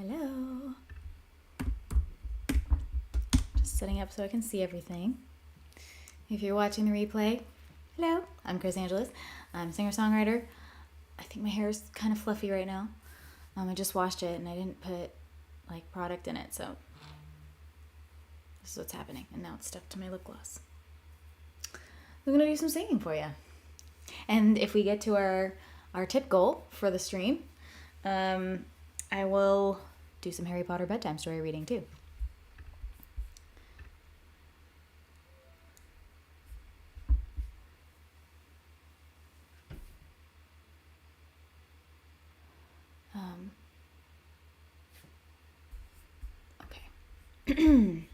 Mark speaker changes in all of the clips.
Speaker 1: Hello. Just setting up so I can see everything. If you're watching the replay, hello. I'm Chris Angeles. I'm a singer-songwriter. I think my hair is kind of fluffy right now. I just washed it and I didn't put like product in it, so this is what's happening. And now it's stuck to my lip gloss. We're gonna do some singing for you. And if we get to our tip goal for the stream, I will do some Harry Potter bedtime story reading too. Okay. Let me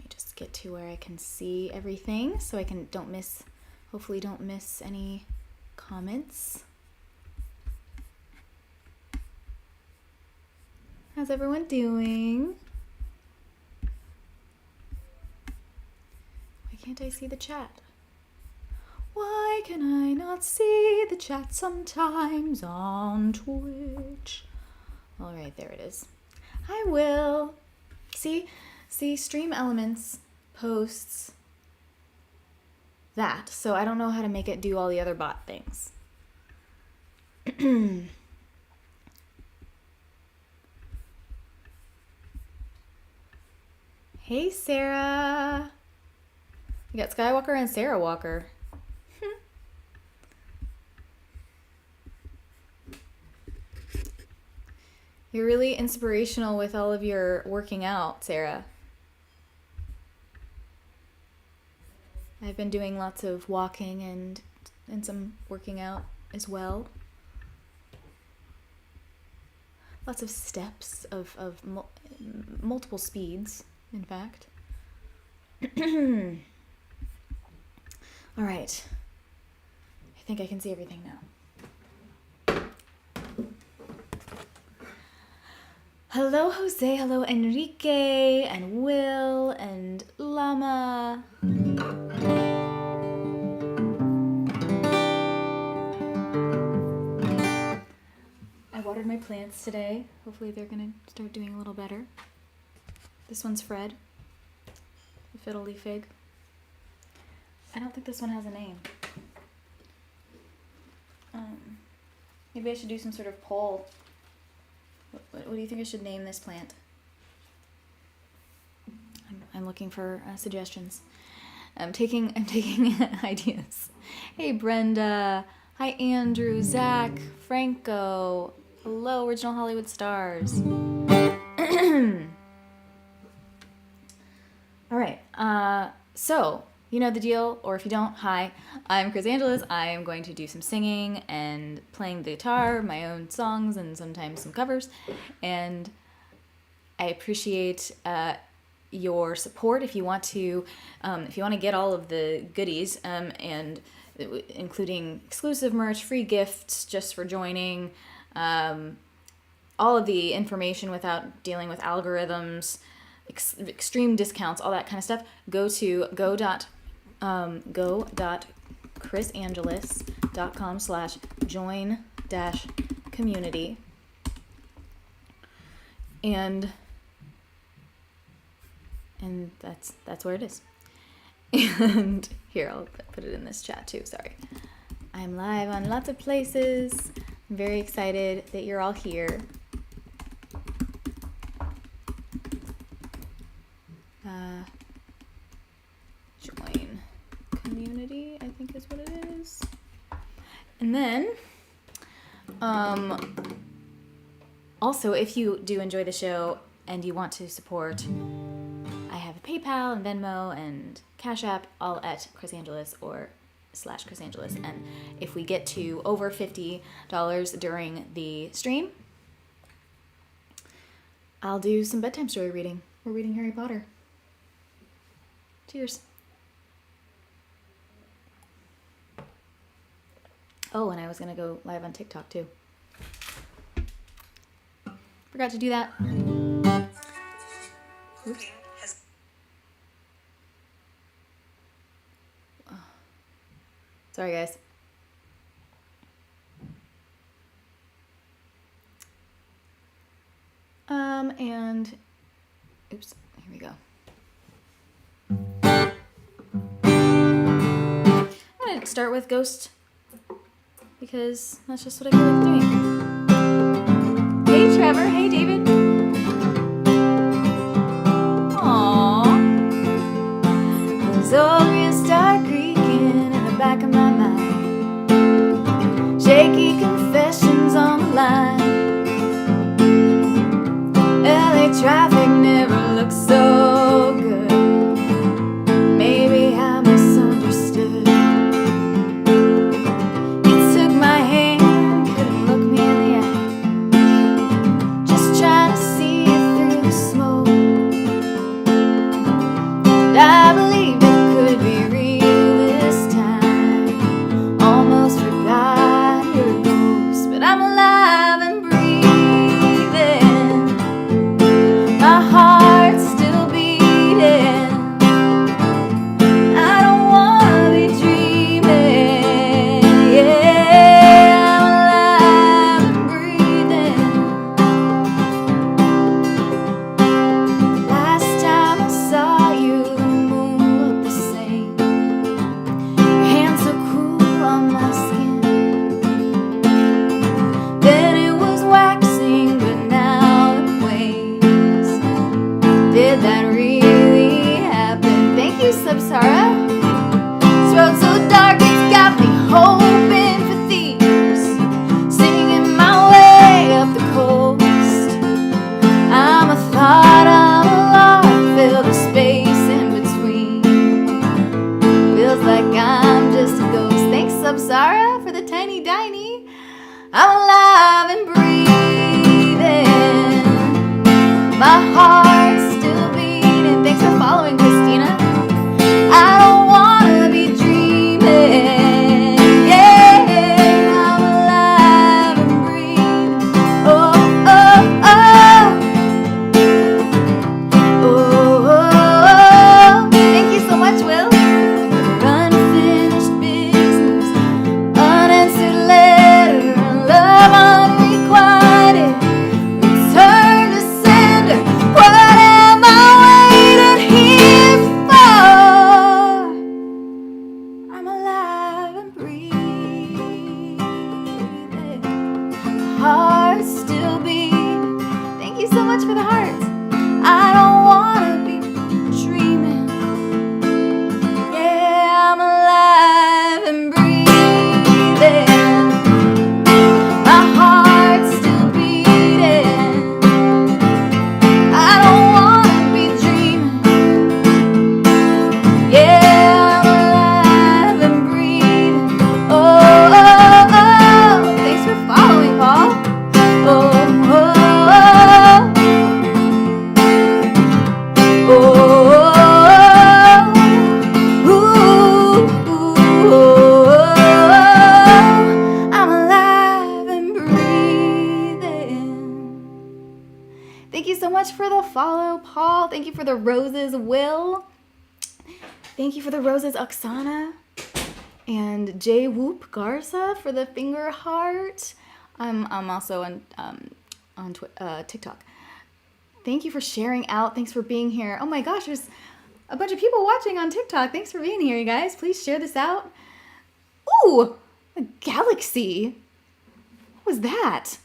Speaker 1: just get to where I can see everything so I can hopefully don't miss any comments. How's everyone doing? Why can't I see the chat? Why can I not see the chat sometimes on Twitch? All right, there it is. I will. See, Stream Elements posts that, so I don't know how to make it do all the other bot things. Hey, Sarah. You got Skywalker and Sarah Walker. You're really inspirational with all of your working out, Sarah. I've been doing lots of walking and some working out as well. Lots of steps of multiple speeds, in fact. All right. I think I can see everything now. Hello, Jose. Hello, Enrique and Will and Llama. I watered my plants today. Hopefully they're going to start doing a little better. This one's Fred, the fiddle leaf fig. I don't think this one has a name. Maybe I should do some sort of poll. What do you think I should name this plant? I'm looking for suggestions. I'm taking ideas. Hey, Brenda. Hi, Andrew, Zach, Franco. Hello, Original Hollywood Stars. All right. So, you know the deal, or if you don't, hi. I'm Chris Angeles. I am going to do some singing and playing the guitar, my own songs, and sometimes some covers. And I appreciate your support. If you want to get all of the goodies, and including exclusive merch, free gifts just for joining, all of the information without dealing with algorithms, extreme discounts, all that kind of stuff, go to go.chrisangeles.com/join-community. And that's where it is. And here, I'll put it in this chat too, sorry. I'm live on lots of places. I'm very excited that you're all here. Join community, I think is what it is. And then, also, if you do enjoy the show and you want to support, I have a PayPal and Venmo and Cash App, all at Chris Angeles or /Chris Angeles. And if we get to over $50 during the stream, I'll do some bedtime story reading. We're reading Harry Potter. Cheers. Oh, and I was gonna go live on TikTok too. Forgot to do that. Oops. Sorry, guys. And oops, here we go. I'm gonna start with Ghost because that's just what I feel like doing. Hey Trevor, hey David. Aww. Those old wheels start creaking in the back of my mind. Shaky confessions on the line. LA traffic never looks so good. Maybe I misunderstood. You took my hand, couldn't look me in the eye. Just trying to see it through the smoke. And I believed it could be real this time. Almost forgot your ghost, but I'm alive and breathing. My heart's still beating. I don't wanna be dreaming. Yeah, I'm alive and breathing. Last time I saw you, the moon looked the same. Your hands so cool on my skin. Then it was waxing, but now it wanes. Did that really happen? Thank you, Subsara. This road so dark, it's got me hoping for thieves, singing my way up the coast. I'm a thought, I'm a lark, fill the space in between. Feels like I'm just a ghost. Thanks, Subsara, for the tiny diny. I'm alive and breathing. My heart's still beating. Thanks for following, Christina. I don't wanna be dreaming. Yeah, I'm alive and breathing. Oh, oh, oh. Oh, oh, oh. Thank you so much, Will. Unfinished business, unanswered letter, love unrequited, return to sender. What am I waiting here for? I'm alive and breathing. Heart's still beating. Thank you so much for the hearts. I don't wanna be dreaming. Yeah, I'm alive and breathing. My heart's still beating. I don't wanna be dreaming. Yeah, I'm alive and breathing. Oh, oh, oh. Thanks for following, Paul. Oh, oh, oh. Oh, ooh, ooh, I'm alive and breathing. Thank you so much for the follow, Paul. Thank you for the roses, Will. Thank you for the roses, Oksana. And J Whoop Garza for the finger heart. I'm also on TikTok. Thank you for sharing out. Thanks for being here. Oh my gosh, there's a bunch of people watching on TikTok. Thanks for being here, you guys. Please share this out. Ooh, a galaxy. What was that?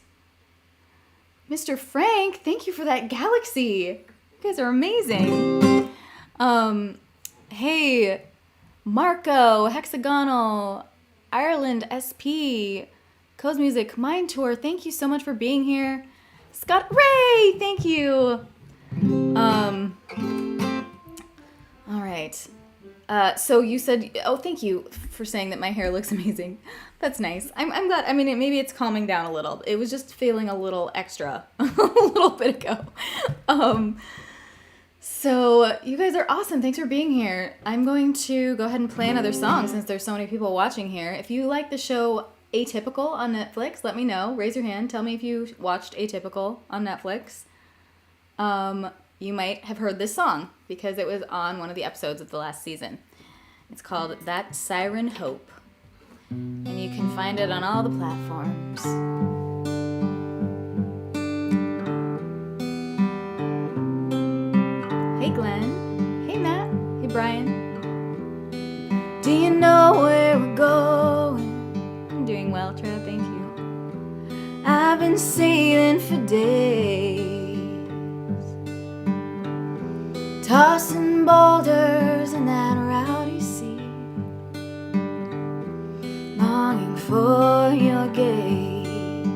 Speaker 1: Mr. Frank, thank you for that galaxy. You guys are amazing. Hey, Marco, Hexagonal, Ireland SP, Co's Music, Mind Tour, thank you so much for being here. Scott Ray, thank you. All right. So you said, oh, thank you for saying that my hair looks amazing. That's nice. I'm glad. I mean, maybe it's calming down a little. It was just feeling a little extra a little bit ago. So you guys are awesome. Thanks for being here. I'm going to go ahead and play another song since there's so many people watching here. If you like the show Atypical on Netflix, let me know. Raise your hand. Tell me if you watched Atypical on Netflix. You might have heard this song because it was on one of the episodes of the last season. It's called That Siren Hope. And you can find it on all the platforms. Do you know where we're going? I'm doing well, Trev, thank you. I've been sailing for days, tossing boulders in that rowdy sea, longing for your gaze,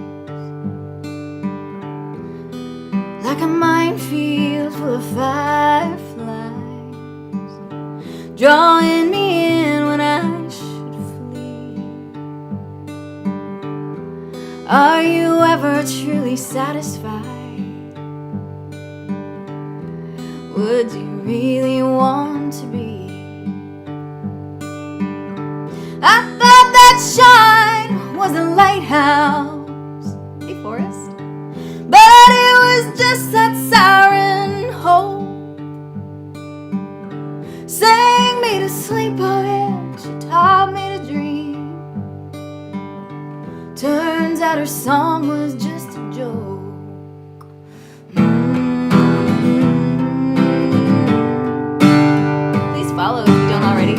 Speaker 1: like a minefield full of fireflies, drawing me in when I should flee. Are you ever truly satisfied? Would you really want to be? I thought that shine was a lighthouse, hey Forrest, but it was just that siren hope, sang me to sleep, oh yeah, she taught me to dream. Turns out her song was just a joke. Please follow if you don't already.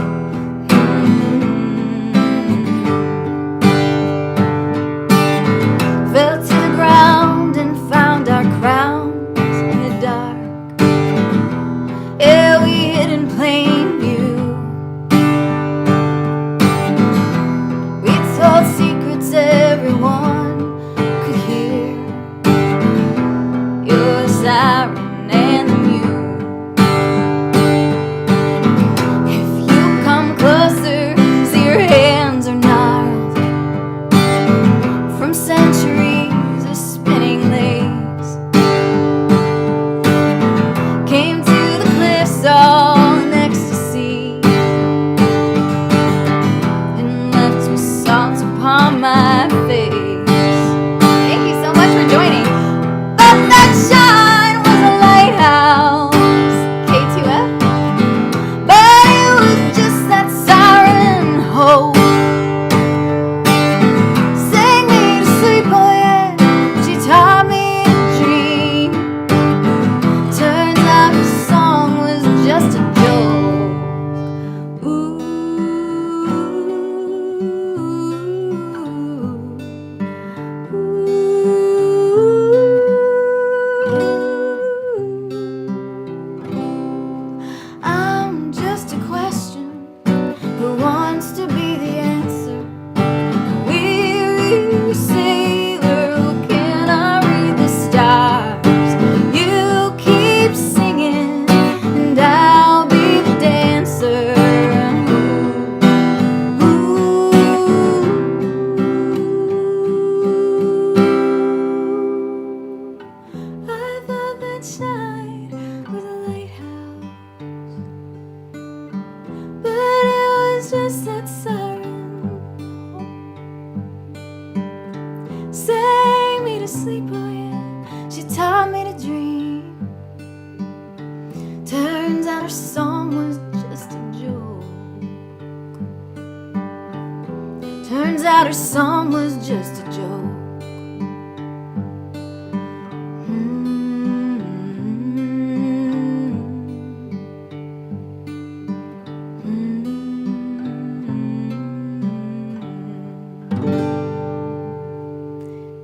Speaker 1: Fell to the ground and found our crowns in the dark. Yeah, we hid in plain view. We told secrets everyone could hear. Your siren and the mute. If you come closer, see your hands are gnarled from centuries of spinning lace. Came to the cliffs all in ecstasy and left with salt upon my face. Thank you so much for joining. Thought that shine was a lighthouse, K2F, but it was just that siren hope, sang me to sleep, oh yeah, she taught me to dream. Turns out her song was just a joke. Ooh. I'm just a question. Who wants to be the answer? Weary sailor, who cannot read the stars. You keep singing, and I'll be the dancer. I thought that shine was a lighthouse, but it was just that siren sang me to sleep, oh yeah, she taught me to dream. Turns out her song was just a joke. Turns out her song was just a joke.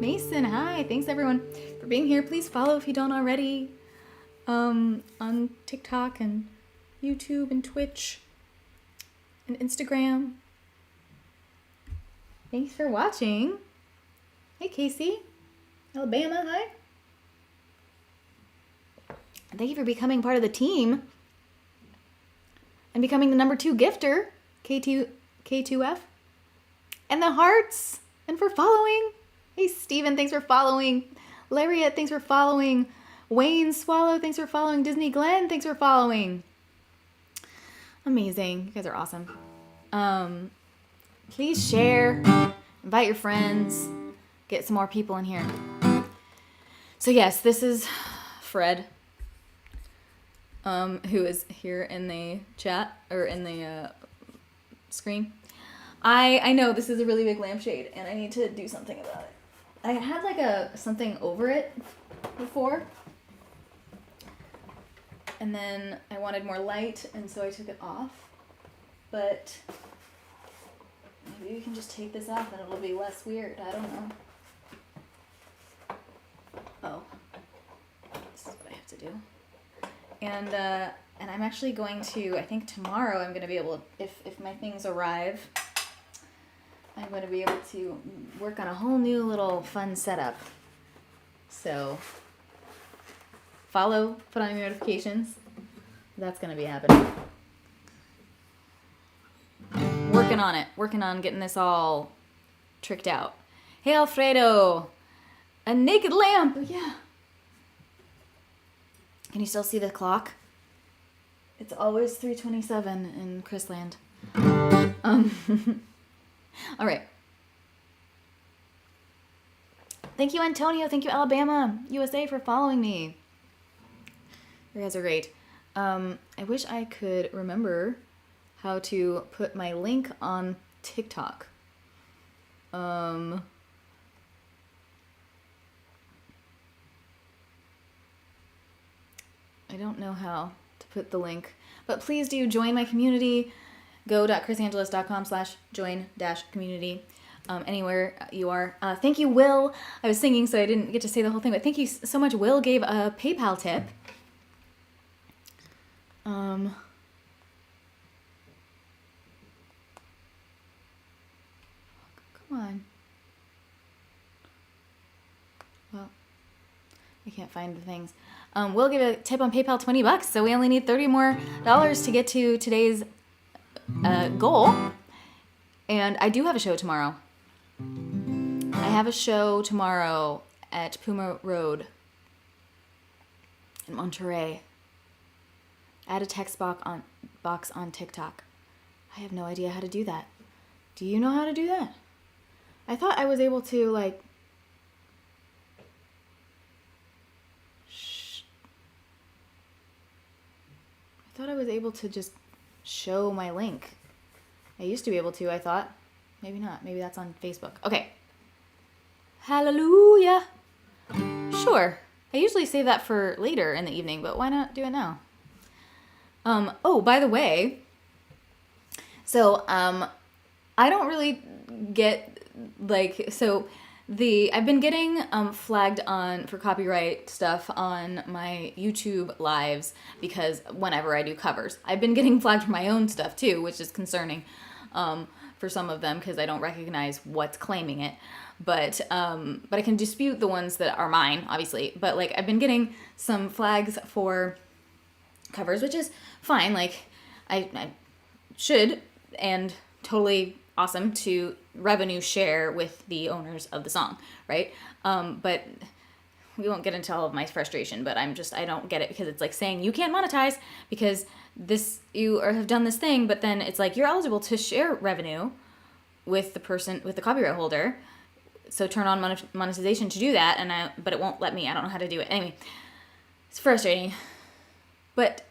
Speaker 1: Mason, hi. Thanks everyone for being here. Please follow if you don't already on TikTok and YouTube and Twitch and Instagram. Thanks for watching. Hey Casey, Alabama, hi. And thank you for becoming part of the team and becoming the number 2 gifter, K2F. And the hearts, and for following. Hey Steven, thanks for following. Lariat, thanks for following. Wayne Swallow, thanks for following. Disney Glenn, thanks for following. Amazing. You guys are awesome. Please share, invite your friends, get some more people in here. So yes, this is Fred, who is here in the chat, or in the screen. I know this is a really big lampshade, and I need to do something about it. I had like something over it before, and then I wanted more light, and so I took it off. But Maybe we can just take this off and it'll be less weird. I don't know. Oh. This is what I have to do. And I'm actually going to, I think tomorrow I'm going to be able, if my things arrive, I'm going to be able to work on a whole new little fun setup. So follow, put on your notifications. That's going to be happening. Working on getting this all tricked out. Hey, Alfredo! A naked lamp! Yeah. Can you still see the clock? It's always 3:27 in Chrisland. All right. Thank you, Antonio. Thank you, Alabama, USA, for following me. You guys are great. I wish I could remember how to put my link on TikTok. I don't know how to put the link, but please do join my community. Go.chrisangeles.com/join-community. Anywhere you are. Thank you, Will. I was singing, so I didn't get to say the whole thing, but thank you so much. Will gave a PayPal tip. Come on. Well, I can't find the things. We'll give a tip on PayPal, $20, so we only need $30 more to get to today's goal. And I do have a show tomorrow. I have a show tomorrow at Puma Road in Monterey. Add a text box on TikTok. I have no idea how to do that. Do you know how to do that? I thought I was able to, like... I thought I was able to just show my link. I used to be able to, I thought. Maybe not. Maybe that's on Facebook. Okay. Hallelujah. Sure. I usually save that for later in the evening, but why not do it now? Oh, by the way, so, I don't really get, like, so I've been getting, flagged for copyright stuff on my YouTube lives because whenever I do covers, I've been getting flagged for my own stuff too, which is concerning, for some of them because I don't recognize what's claiming it. But I can dispute the ones that are mine, obviously. But, like, I've been getting some flags for covers, which is fine. Like, I should, and totally awesome to revenue share with the owners of the song, right? But we won't get into all of my frustration, but I don't get it because it's like saying you can't monetize because you have done this thing, but then it's like you're eligible to share revenue with the copyright holder. So turn on monetization to do that, but it won't let me. I don't know how to do it. Anyway, it's frustrating. But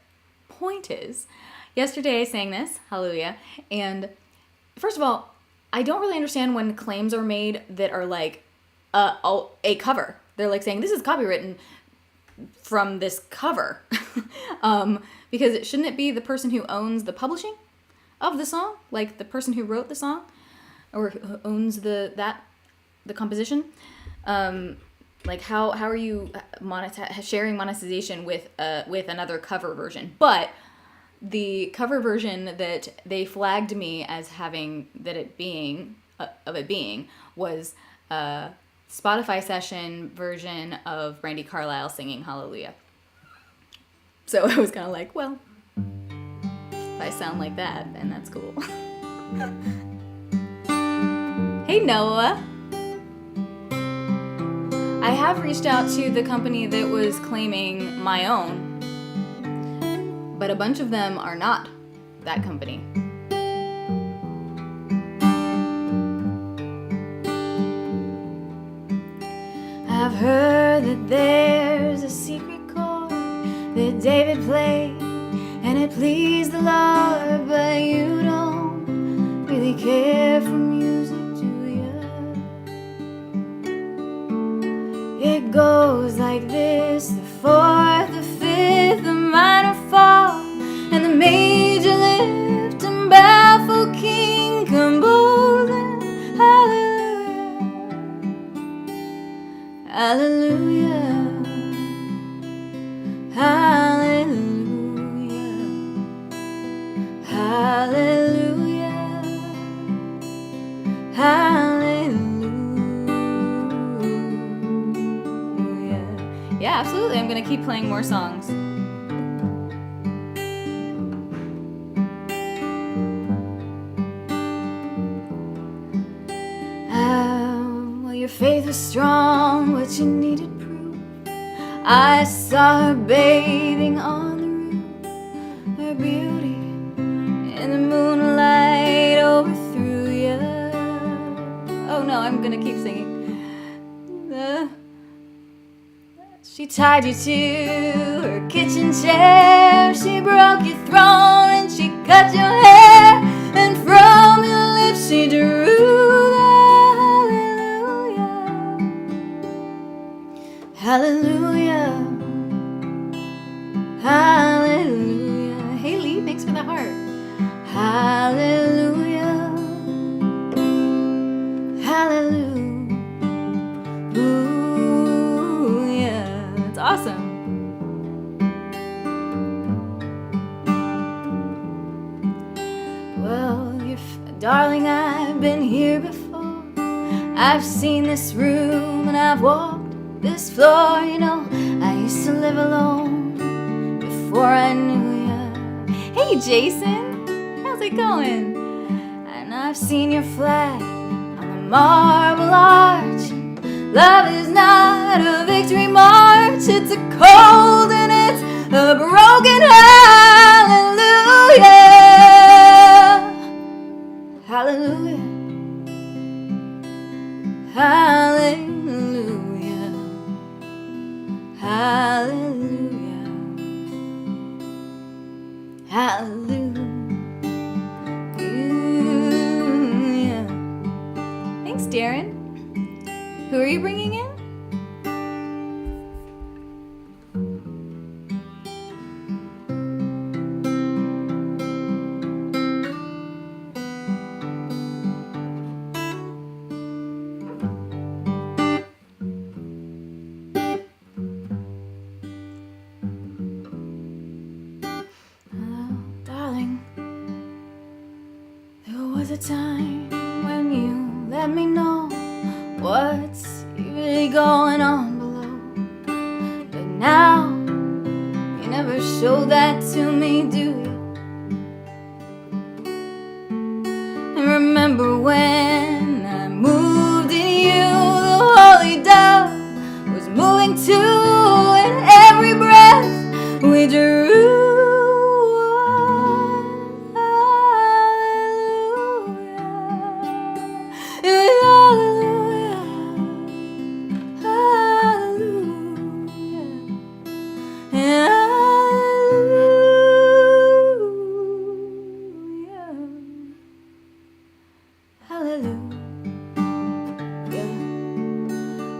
Speaker 1: point is, yesterday I sang this, hallelujah, and first of all, I don't really understand when claims are made that are like a cover. They're like saying, this is copywritten from this cover. Because shouldn't it be the person who owns the publishing of the song? Like the person who wrote the song? Or who owns the composition? Like how are you sharing monetization with another cover version? But the cover version that they flagged me as having was a Spotify session version of Brandi Carlile singing Hallelujah. So I was kind of like, well, if I sound like that, then that's cool. Hey, Noah. I have reached out to the company that was claiming my own, but a bunch of them are not that company. I've heard that there's a secret chord that David played, and it pleased the Lord, but you don't really care for music, do you? It goes like this: the fourth, the fifth, the minor fall, and the major lift and baffled king composer. Hallelujah. Hallelujah. Hallelujah. Hallelujah. Yeah, absolutely. I'm going to keep playing more songs. Well, your faith was strong, but you needed proof. I saw her bathing on the roof. Her beauty in the moonlight overthrew you. Oh no, I'm gonna keep singing. She tied you to her kitchen chair. She broke your throne and she cut your hair. And from your lips she drew the hallelujah. Hallelujah. Hallelujah. Hey Lee, thanks for the heart. Hallelujah. Hallelujah. It's awesome. Well, darling, I've been here before. I've seen this room and I've walked this floor. You know, I used to live alone before I knew ya. Hey Jason, how's it going? And I've seen your flag on the marble arch. Love is not a victory march, it's a cold and it's a broken hallelujah. Hallelujah. Hallelujah. Hallelujah. Hallelujah. Thanks, Darren. Who are you bringing in? A time when you let me know what's really going on below, but now you never show that to me, do you? And remember when I moved in you, the holy dove was moving too, and every breath we drew.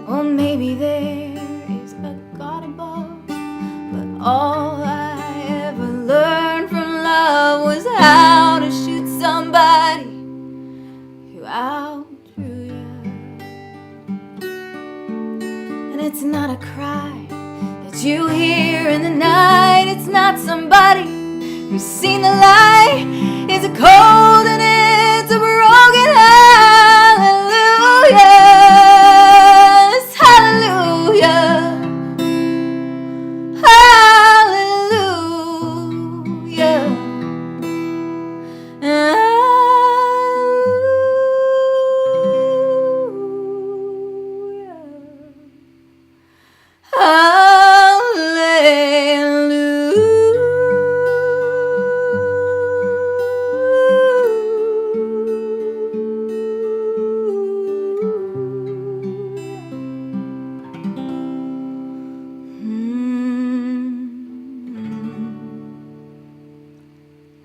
Speaker 1: Or maybe there is a God above, but all I ever learned from love was how to shoot somebody who outdrew you. And it's not a cry that you hear in the night, it's not somebody who's seen the light, it's a cold and it's a broken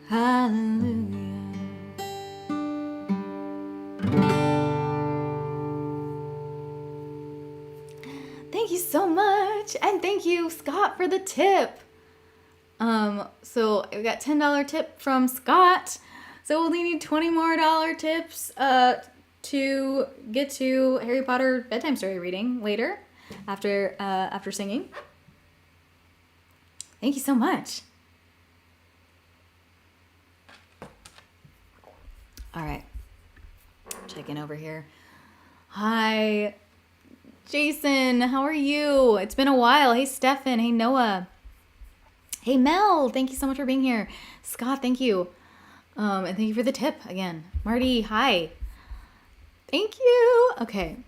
Speaker 1: hallelujah. Thank you so much, and thank you, Scott, for the tip. So we got $10 tip from Scott. So we'll need $20 more tips to get to Harry Potter bedtime story reading later. after singing. Thank you so much. All right. Check in over here. Hi, Jason. How are you? It's been a while. Hey, Stefan. Hey, Noah. Hey, Mel. Thank you so much for being here. Scott, thank you. And thank you for the tip again. Marty, hi. Thank you. Okay.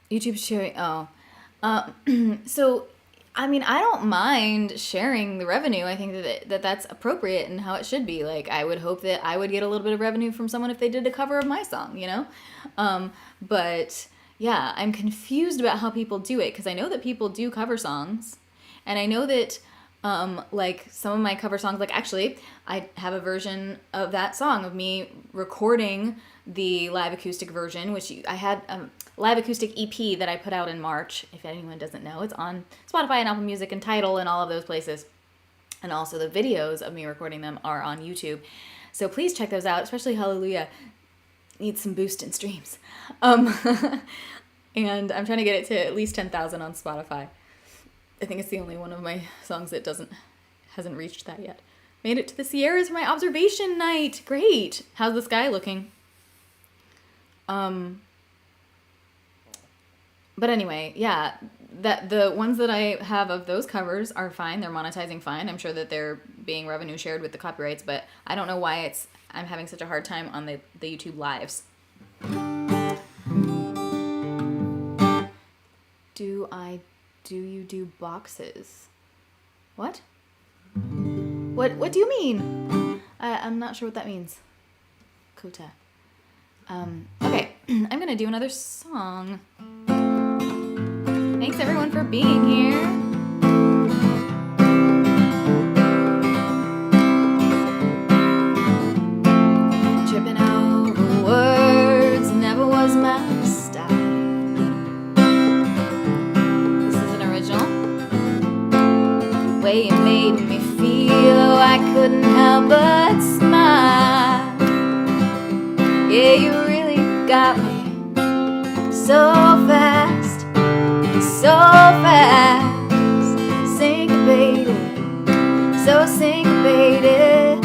Speaker 1: YouTube sharing. Oh. So, I mean, I don't mind sharing the revenue. I think that's appropriate and how it should be. Like, I would hope that I would get a little bit of revenue from someone if they did a cover of my song, you know? But yeah, I'm confused about how people do it, because I know that people do cover songs, and I know that like some of my cover songs, like actually I have a version of that song of me recording the live acoustic version, which I had live acoustic EP that I put out in March. If anyone doesn't know, it's on Spotify and Apple Music and Tidal and all of those places. And also the videos of me recording them are on YouTube. So please check those out, especially Hallelujah. Needs some boost in streams. And I'm trying to get it to at least 10,000 on Spotify. I think it's the only one of my songs that hasn't reached that yet. Made it to the Sierras for my observation night. Great. How's the sky looking? But anyway, yeah, that the ones that I have of those covers are fine. They're monetizing fine. I'm sure that they're being revenue shared with the copyrights, but I don't know why I'm having such a hard time on the YouTube lives. Do you do boxes? What? What do you mean? I'm not sure what that means. Kota. Okay, I'm gonna do another song. Thanks everyone for being here. Tripping over words never was my style. This is an original. The way you made me feel, I couldn't help but smile. Yeah, you really got me so fast, so fast, syncopated, so syncopated,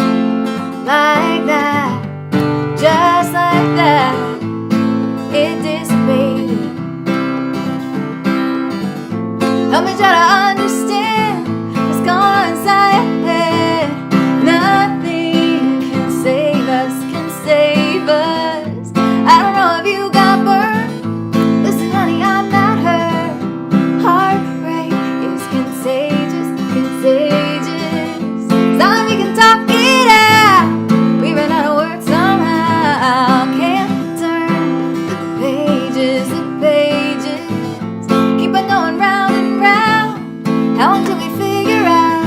Speaker 1: like that, just like that, it dissipated. Help me try to understand what's going on inside your head. Nothing can save us, can save us. I don't know if you got burned. Listen, honey, I'm not hurt. Heartbreak is contagious, contagious. As long as we can talk it out, we ran out of words somehow. Can't turn the pages, the pages. Keep on going round and round. How long till we figure out?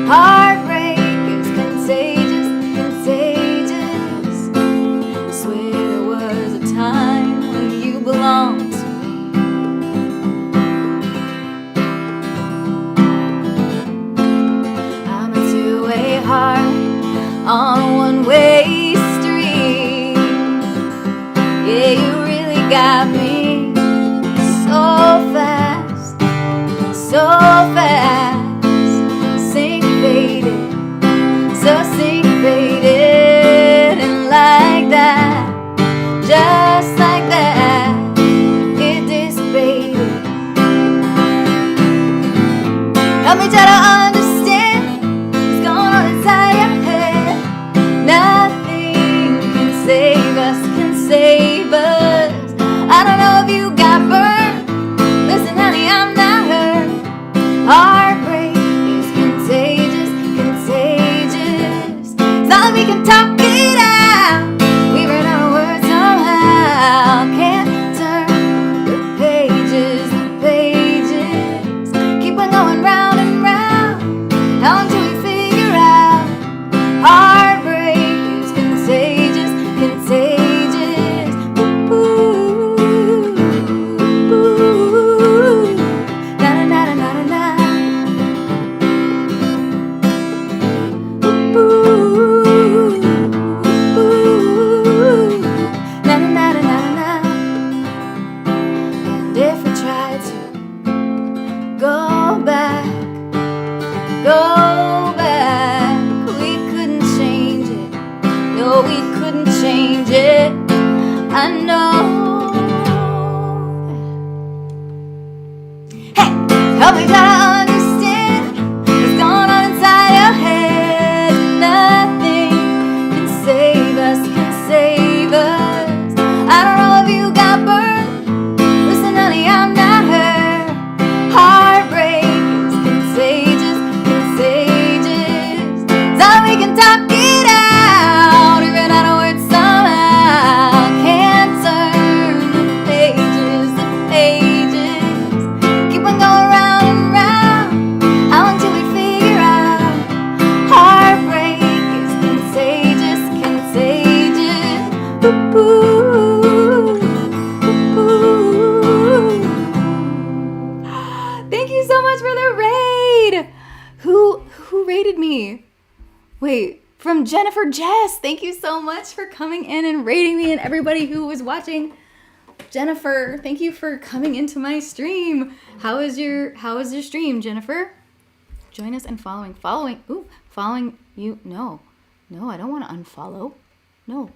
Speaker 1: Heartbreak is contagious, contagious. I swear there was a time when you belonged to me. I'm a two-way heart on a one-way street. Yeah, you really got me so fast, so fast, syncopated, so syncopated, and like that, just like that, it dissipated. Help me try to understand what's going on inside your head. Nothing can save us, can save us. I don't know change it. I know. Hey, help me try to understand what's going on inside your head. Nothing can save us, I don't know if you got burned. Listen, honey, I'm not hurt. Heartbreak is contagious. So we can talk it out, even out of words somehow. Can't turn the pages. Keep on going round and round. How long till we figure out? Heartbreak is contagious. Ooh. Thank you so much for the raid. Who raided me? Wait, from Jennifer Jess. Thank you so much for coming in and raiding me, and everybody who was watching. Jennifer, thank you for coming into my stream. How is your stream, Jennifer? Join us and following you. No, I don't want to unfollow. No,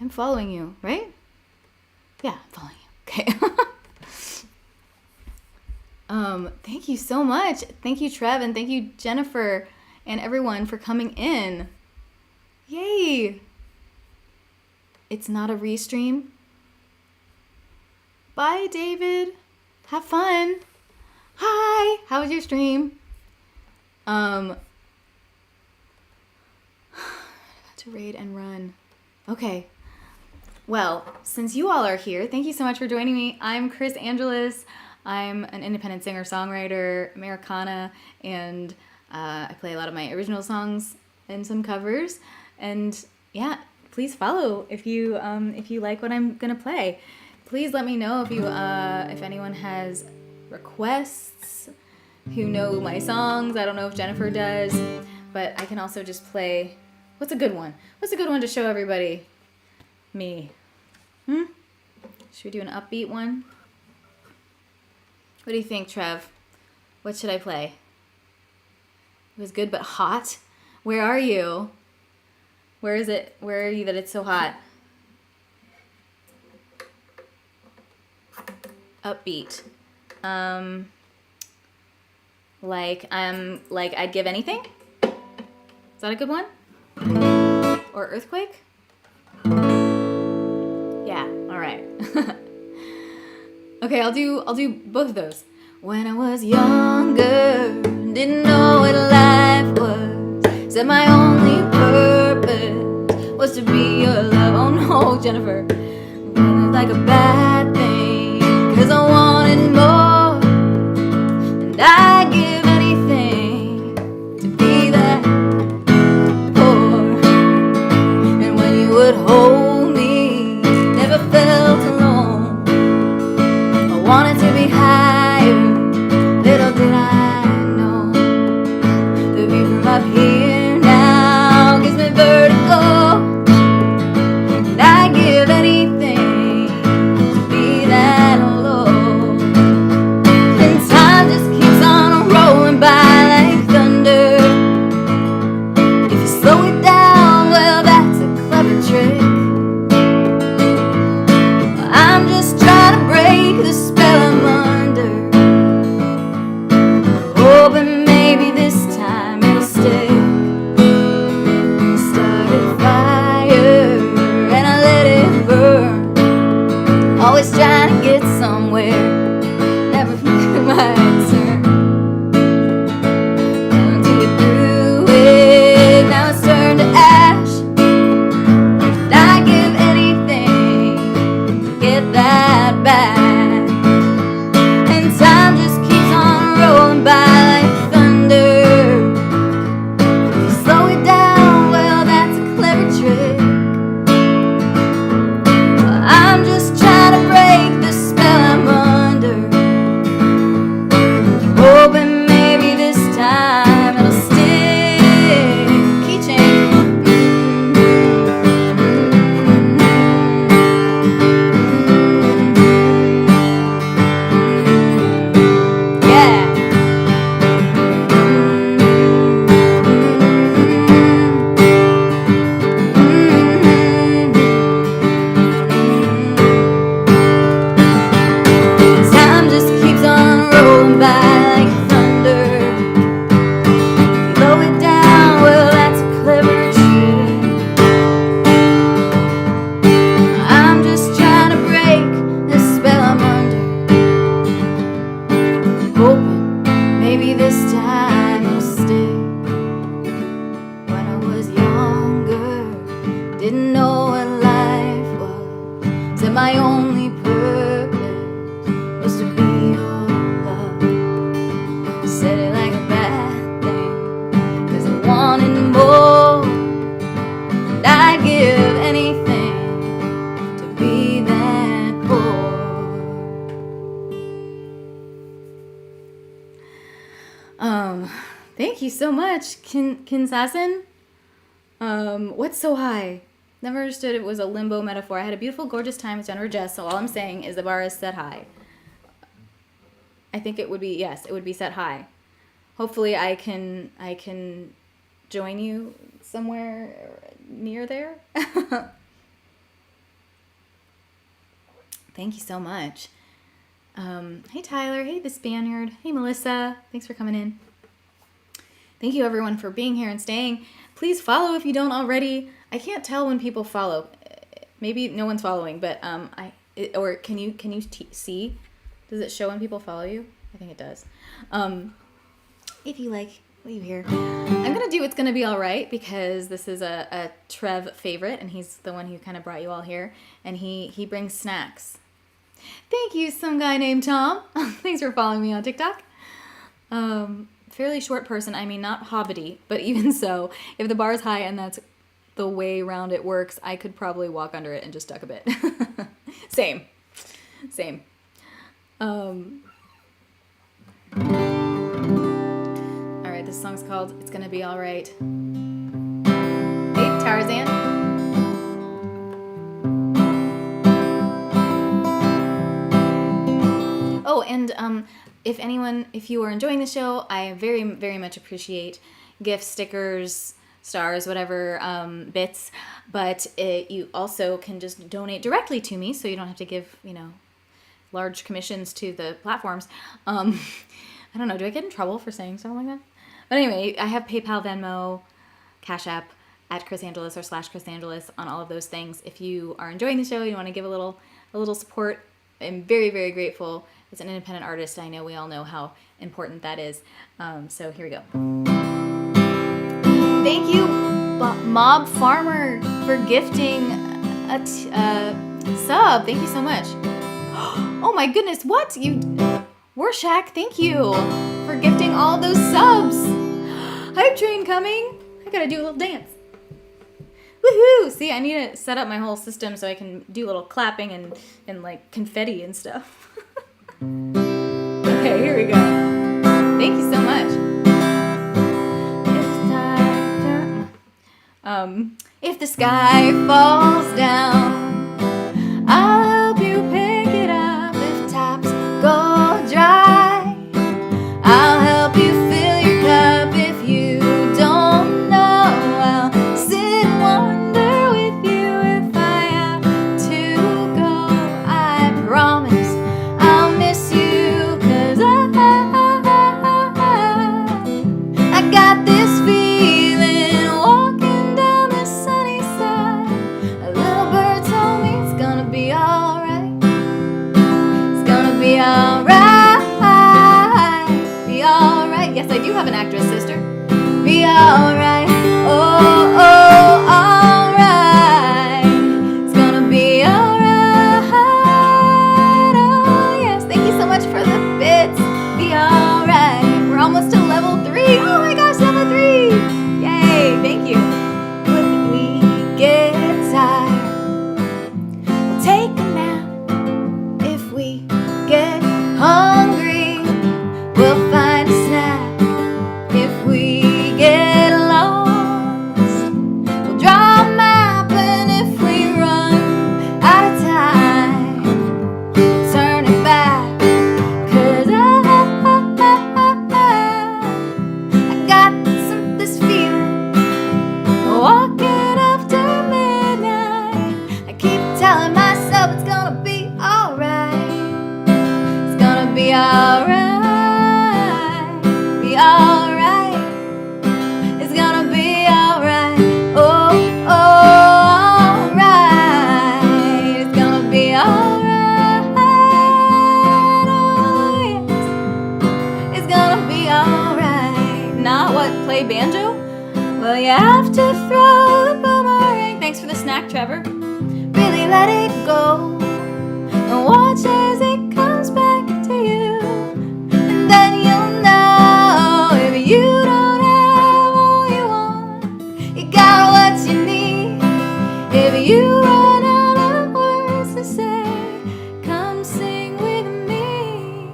Speaker 1: I'm following you, right? Yeah, I'm following you. Okay. Thank you so much. Thank you, Trev, and thank you, Jennifer, and everyone for coming in. Yay! It's not a restream. Bye, David. Have fun. Hi. How was your stream? To raid and run. Okay. Well, since you all are here, thank you so much for joining me. I'm Chris Angeles. I'm an independent singer-songwriter, Americana, and I play a lot of my original songs and some covers. And yeah, please follow if you like what I'm gonna play. Please let me know if anyone has requests, who know my songs. I don't know if Jennifer does, but I can also just play. What's a good one? What's a good one to show everybody? Me. Should we do an upbeat one? What do you think, Trev? What should I play? It was good but hot. Where are you? Where is it? Where are you that it's so hot? Upbeat. Like I'd Give Anything? Is that a good one? Or Earthquake? Yeah, all right. Okay, I'll do both of those. When I was younger, didn't know what life was. Said my only purpose was to be your love. Oh no, Jennifer. It's like a bad thing, 'cause I wanted more. And I'd give anything to be that poor. And when you would hold me, never felt alone. I wanted to be higher, little did I know. The view from up here now gives me vertigo. And I'd give anything to be that low. so much, Kinsassen. What's so high? Never understood it was a limbo metaphor. I had a beautiful, gorgeous time with Jennifer Jess, so all I'm saying is the bar is set high. I think it would be, yes, it would be set high. Hopefully I can join you somewhere near there. Thank you so much. Hey Tyler, hey the Spaniard, hey Melissa, thanks for coming in. Thank you everyone for being here and staying. Please follow if you don't already. I can't tell when people follow. Maybe no one's following, but or can you see? Does it show when people follow you? I think it does. If you like, leave here. I'm gonna do It's Gonna Be Alright because this is a Trev favorite, and he's the one who kind of brought you all here, and he brings snacks. Thank you, some guy named Tom. Thanks for following me on TikTok. Fairly short person. I mean, not hobbity, but even so, if the bar is high and that's the way around it works, I could probably walk under it and just duck a bit. Same. All right, this song's called It's Gonna Be Alright. Hey, Tarzan. Oh, and if you are enjoying the show, I very, very much appreciate gifts, stickers, stars, whatever, bits. But you also can just donate directly to me, so you don't have to give, large commissions to the platforms. I don't know. Do I get in trouble for saying something like that? But anyway, I have PayPal, Venmo, Cash App at Chris Angeles or /Chris Angeles on all of those things. If you are enjoying the show, you want to give a little support, I'm very, very grateful. As an independent artist, I know we all know how important that is. So here we go. Thank you, Mob Farmer, for gifting a sub. Thank you so much. Oh my goodness, what? Warshak, thank you for gifting all those subs. Hype train coming. I gotta do a little dance. Woohoo! See, I need to set up my whole system so I can do a little clapping and like confetti and stuff. Okay, here we go. Thank you so much. If the sky falls down, I'll help you pick it up. If tops go dry, I'll help you fill your cup. If you don't know, I'll sit and wonder with you. If I have to go, I promise I'll miss you, 'cause I got this feeling walking down the sunny side. A little bird told me it's gonna be alright. It's gonna be alright. Be alright. Yes, I do have an actress sister. Be alright. Oh, alright. It's gonna be alright. Oh, yes. Thank you so much for the bits. Be alright. We're almost to level 3. Oh my gosh, level 3. Yay. Thank you. If we get tired, we'll take a nap. If we get hungry, we'll find a snack. If we get lost, we'll draw a map. And if we run out of time, we'll turn it back. 'Cause I got this feeling walking after midnight. I keep telling myself it's gonna be alright. It's gonna be alright. Be alright. It's gonna be alright. Oh, alright. It's gonna be alright. Oh, yes. It's gonna be alright. Not what? Play banjo? Well, you have to throw the boomerang. Thanks for the snack, Trevor. Really let it go and watch as it comes back to you. And then you'll know if you don't have all you want, you got what you need. If you run out of words to say, come sing with me.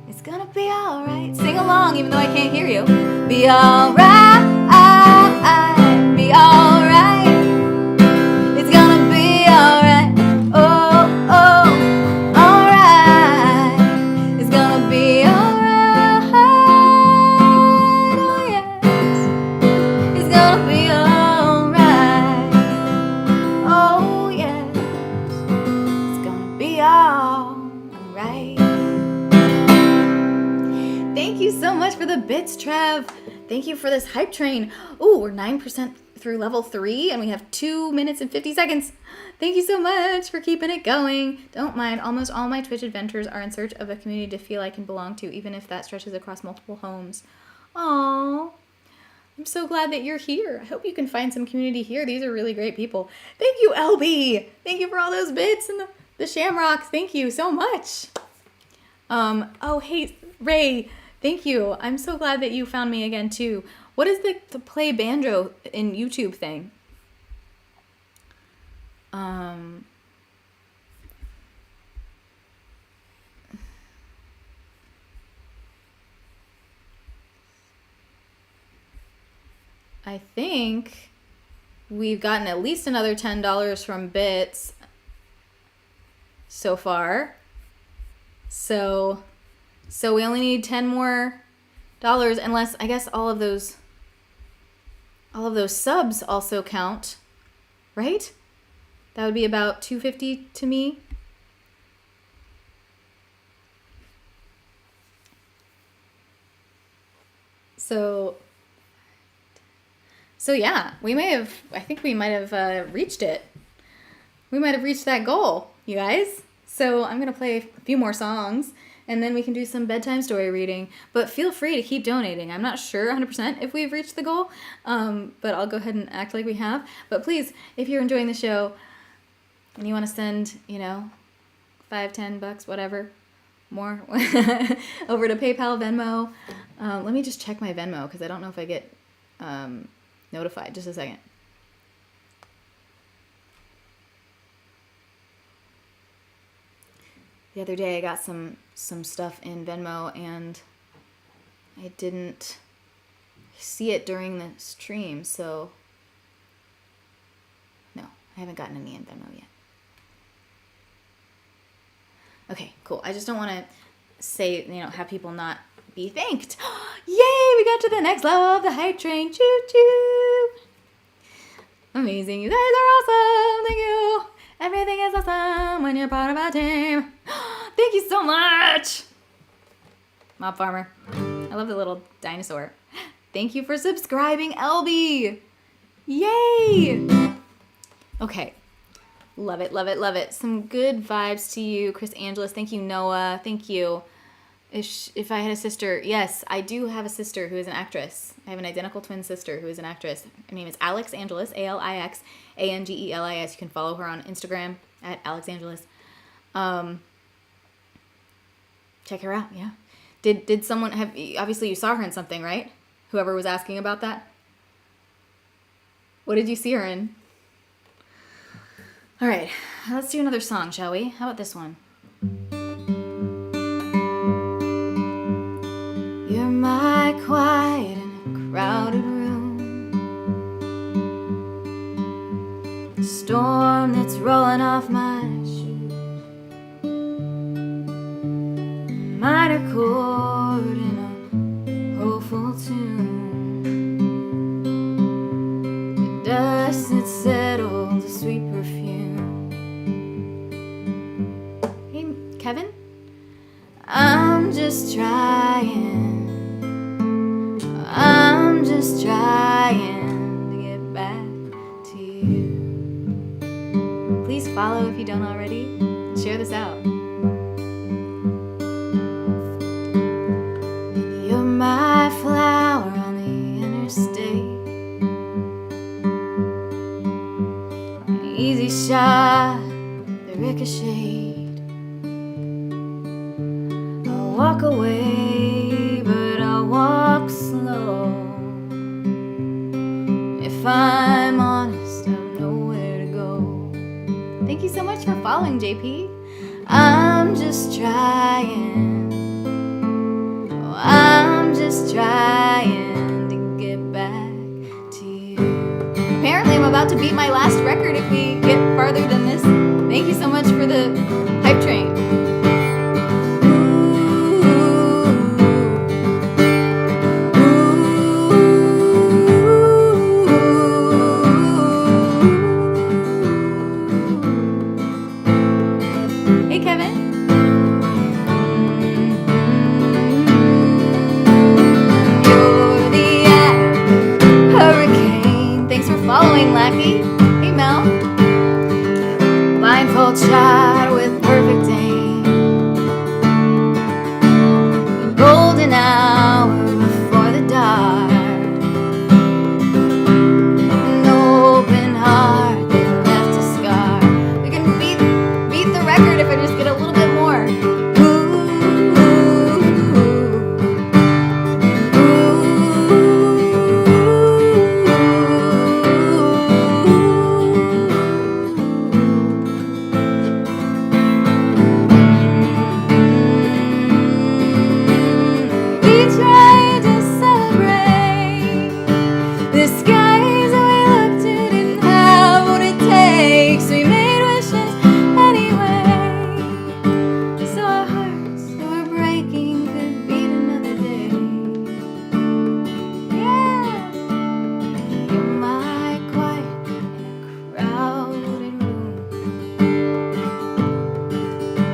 Speaker 1: It's gonna be alright. Sing along even though I can't hear you. be alright, be alright. It's gonna be alright. Oh, oh, alright. It's gonna be alright. Oh, yes. It's gonna be alright. Oh, yes. It's gonna be alright. Thank you so much for the bits, Trev. Thank you for this hype train. Ooh, we're 9% through level 3 and we have 2 minutes and 50 seconds. Thank you so much for keeping it going. Don't mind, almost all my Twitch adventures are in search of a community to feel I can belong to, even if that stretches across multiple homes. Aww. I'm so glad that you're here. I hope you can find some community here. These are really great people. Thank you, LB. Thank you for all those bits and the shamrocks. Thank you so much. Oh, hey, Ray. Thank you. I'm so glad that you found me again, too. What is the play banjo in YouTube thing? I think we've gotten at least another $10 from bits so far. So we only need 10 more dollars, unless I guess all of those subs also count, right? That would be about $2.50 to me. So yeah, I think we might have reached it. We might have reached that goal, you guys. So I'm going to play a few more songs, and then we can do some bedtime story reading. But feel free to keep donating. I'm not sure 100% if we've reached the goal, but I'll go ahead and act like we have. But please, if you're enjoying the show and you want to send, $5, $10, whatever, more, over to PayPal, Venmo. Let me just check my Venmo because I don't know if I get notified. Just a second. The other day I got some stuff in Venmo and I didn't see it during the stream, so no, I haven't gotten any in Venmo yet. Okay, cool. I just don't want to say, have people not be thanked. Yay, we got to the next level of the hype train. Choo choo. Amazing. You guys are awesome. Thank you. Everything is awesome when you're part of a team. Thank you so much. Mob Farmer. I love the little dinosaur. Thank you for subscribing, LB. Yay. Okay. Love it, love it, love it. Some good vibes to you, Chris Angeles. Thank you, Noah. Thank you. If I had a sister, yes, I do have a sister who is an actress. I have an identical twin sister who is an actress. Her name is Alex Angelis, ALIXANGELIS. You can follow her on Instagram at Alex Angelis. Check her out, yeah. Did someone have, obviously you saw her in something, right? Whoever was asking about that. What did you see her in? All right, let's do another song, shall we? How about this one? You're my quiet in a crowded room. The storm that's rolling off my shoes. Minor chord in a hopeful tune. The dust that settles, a sweet perfume. Hey, Kevin? I'm just trying to get back to you. Please follow if you don't already. Share this out. You're my flower on the interstate. An easy shot that ricocheted. I'll walk away, but I'll walk slow. If I'm honest, I've nowhere to go. Thank you so much for following, JP. I'm just trying. Oh, I'm just trying about to beat my last record if we get farther than this. Thank you so much for the hype train. Hey, Kevin. You're the hurricane. Thanks for following, Lackey. Hey, Mel. Blindfold shot with perfect aim. Golden hour before the dark. An open heart that left a scar. We can beat the record if I just get a little bit more. We tried to celebrate the skies that we looked at didn't have what it takes. We made wishes anyway, so our hearts that were breaking could beat another day. Yeah, you're my quiet in a crowded room.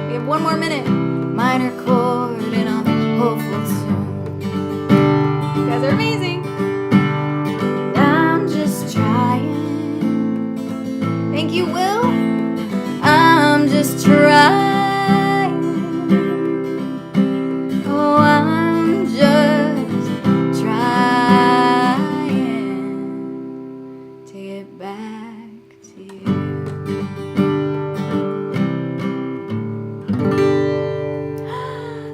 Speaker 1: We have one more minute. Minor chord in a hopeful tune. You guys are amazing. I'm just trying. Thank you, Will. I'm just trying. Oh, I'm just trying to get back to you.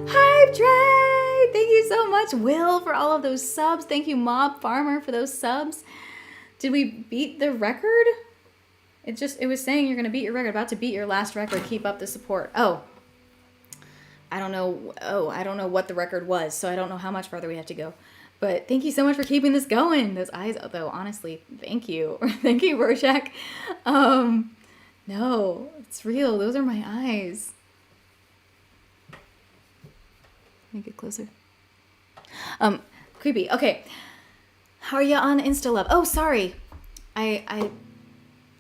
Speaker 1: Hype Trade! Thank you so much, Will, for all of those subs. Thank you, Mob Farmer, for those subs. Did we beat the record? It was saying you're gonna beat your record, about to beat your last record. Keep up the support. Oh, I don't know. I don't know what the record was, so I don't know how much farther we have to go. But thank you so much for keeping this going. Those eyes, though, honestly, thank you. Thank you, Rorschach. No, it's real. Those are my eyes. Let me get closer. Creepy. Okay. How are you on InstaLove? Oh, sorry. I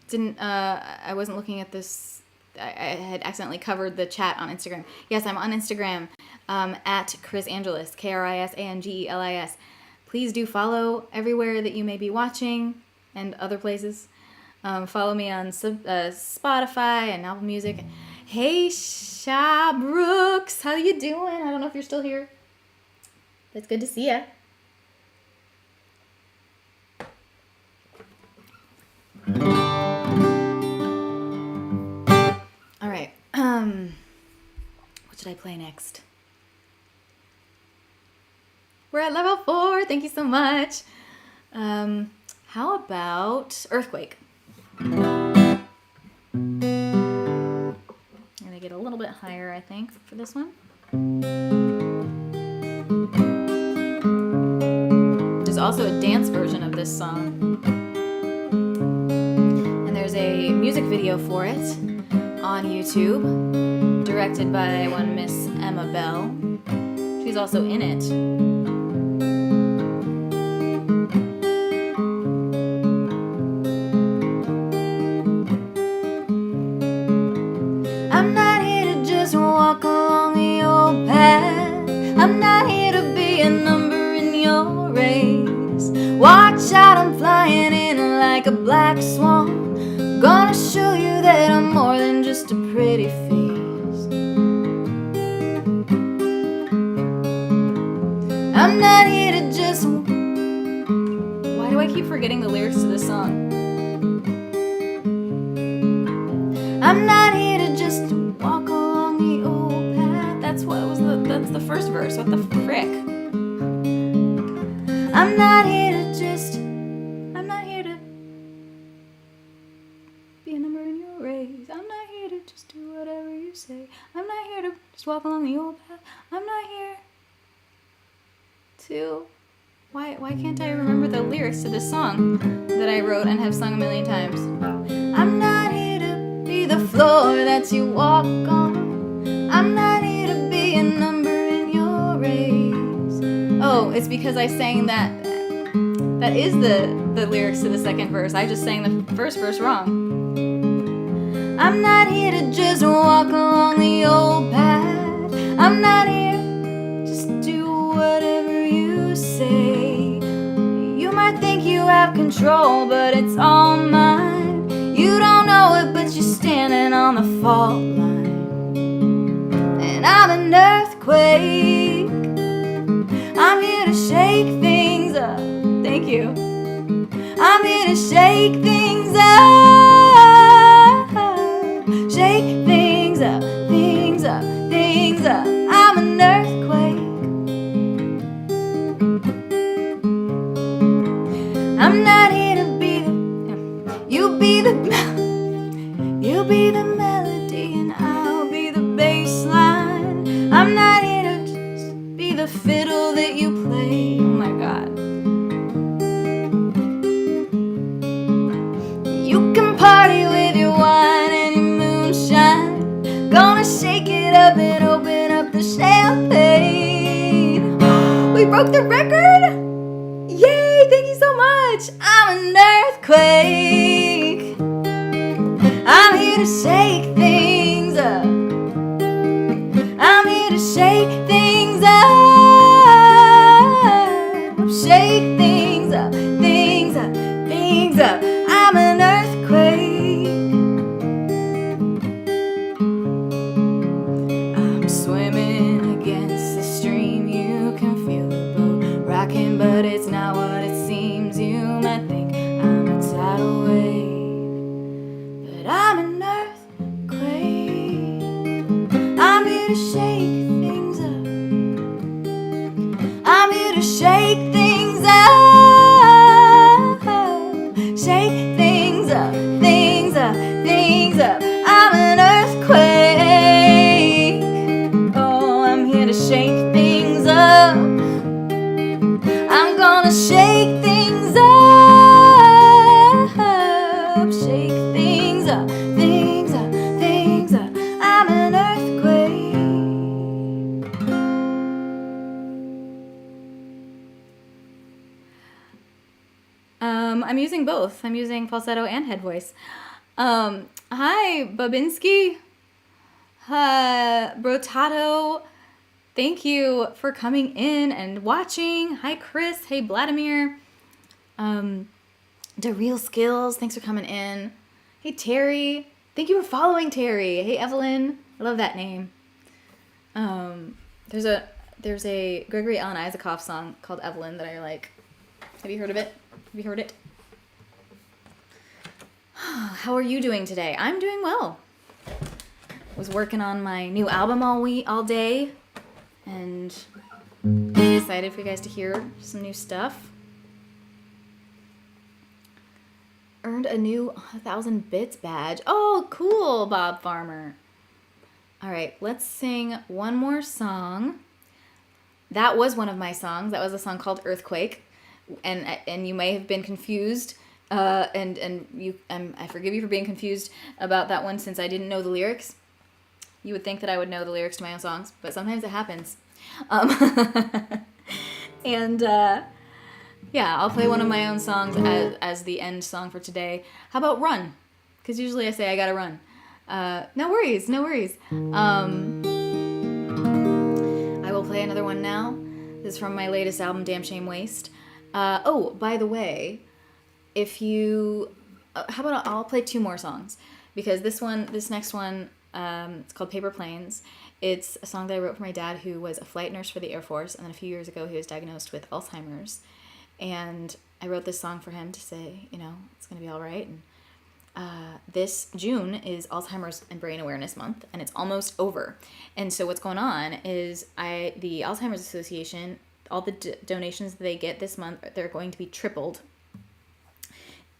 Speaker 1: didn't, I wasn't looking at this. I had accidentally covered the chat on Instagram. Yes, I'm on Instagram, at Chris Angelis, KrisAngelis. Please do follow everywhere that you may be watching and other places. Follow me on Spotify and Apple Music. Hey, Sha Brooks, how you doing? I don't know if you're still here. It's good to see ya. All right. What should I play next? We're at level 4. Thank you so much. How about Earthquake? I'm gonna get a little bit higher, I think, for this one. There's also a dance version of this song. And there's a music video for it on YouTube, directed by one Miss Emma Bell. She's also in it. I'm not here to just walk along the old path. I'm not here to be a number in your race. Watch out, I'm flying in like a black swan. Gonna show you that I'm more than just a pretty face. I'm not here to just... Why do I keep forgetting the lyrics to this song? I'm not here to just walk along the old path. That's the first verse. What the frick? I'm not here to be a number in your race. I'm not here to just do whatever you say. I'm not here to just walk along the old path. I'm not here to Why can't I remember the lyrics to this song that I wrote and have sung a million times? I'm not here to be the floor that you walk on. I'm not here to be a number in your race. Oh, it's because I sang that. That is the lyrics to the second verse. I just sang the first verse wrong. I'm not here to just walk along the old path. I'm not here just do whatever you say. You might think you have control, but it's all mine. You don't know it, but you're standing on the fault line. And I'm an earthquake. I'm here to shake things up. Thank you. I'm here to shake things up. Shake things up, things up, things up. I'm an earthquake. I'm not here to be the, you be the melody and I'll be the bass line. I'm not here to just be the fiddle that you play. Oh my God. You can party with your wine and your moonshine. Gonna shake it up and open up the champagne. We broke the record! Yay! Thank you so much! I'm an earthquake. I'm here to shake things up. I'm here to shake things up. Shake things up, things up, things up. I'm an earthquake. I'm swimming against the stream. You can feel the boat rocking, but it's not what it seems. You might think I'm a tidal wave, but I'm an earthquake. I'm here to shake things up. I'm here to shake things up. Shake things up, things up, things up. I'm an earthquake. Oh, I'm here to shake things up. I'm gonna shake things up. Shake things up, things up, things up. I'm an earthquake. I'm using both. I'm using falsetto and head voice. Hi, Babinski. Brotato. Thank you for coming in and watching. Hi, Chris. Hey, Vladimir. Real Skills. Thanks for coming in. Hey, Terry. Thank you for following Terry. Hey, Evelyn. I love that name. There's a Gregory Alan Isakov song called Evelyn that I like. Have you heard of it? Have you heard it? How are you doing today? I'm doing well. Was working on my new album all day, and excited for you guys to hear some new stuff. Earned a new 1,000 bits badge. Oh, cool, Bob Farmer. All right, let's sing one more song. That was one of my songs. That was a song called Earthquake. And you may have been confused, and I forgive you for being confused about that one since I didn't know the lyrics. You would think that I would know the lyrics to my own songs, but sometimes it happens. Yeah, I'll play one of my own songs as the end song for today. How about Run? Because usually I say I gotta run. No worries. I will play another one now. This is from my latest album, Damn Shame Waste. Oh, by the way, if you... how about I'll play two more songs, because this next one, it's called Paper Planes. It's a song that I wrote for my dad, who was a flight nurse for the Air Force, and then a few years ago he was diagnosed with Alzheimer's, and I wrote this song for him to say, it's going to be all right. And this June is Alzheimer's and Brain Awareness Month, and it's almost over. And so what's going on is the Alzheimer's Association, all the donations that they get this month, they're going to be tripled.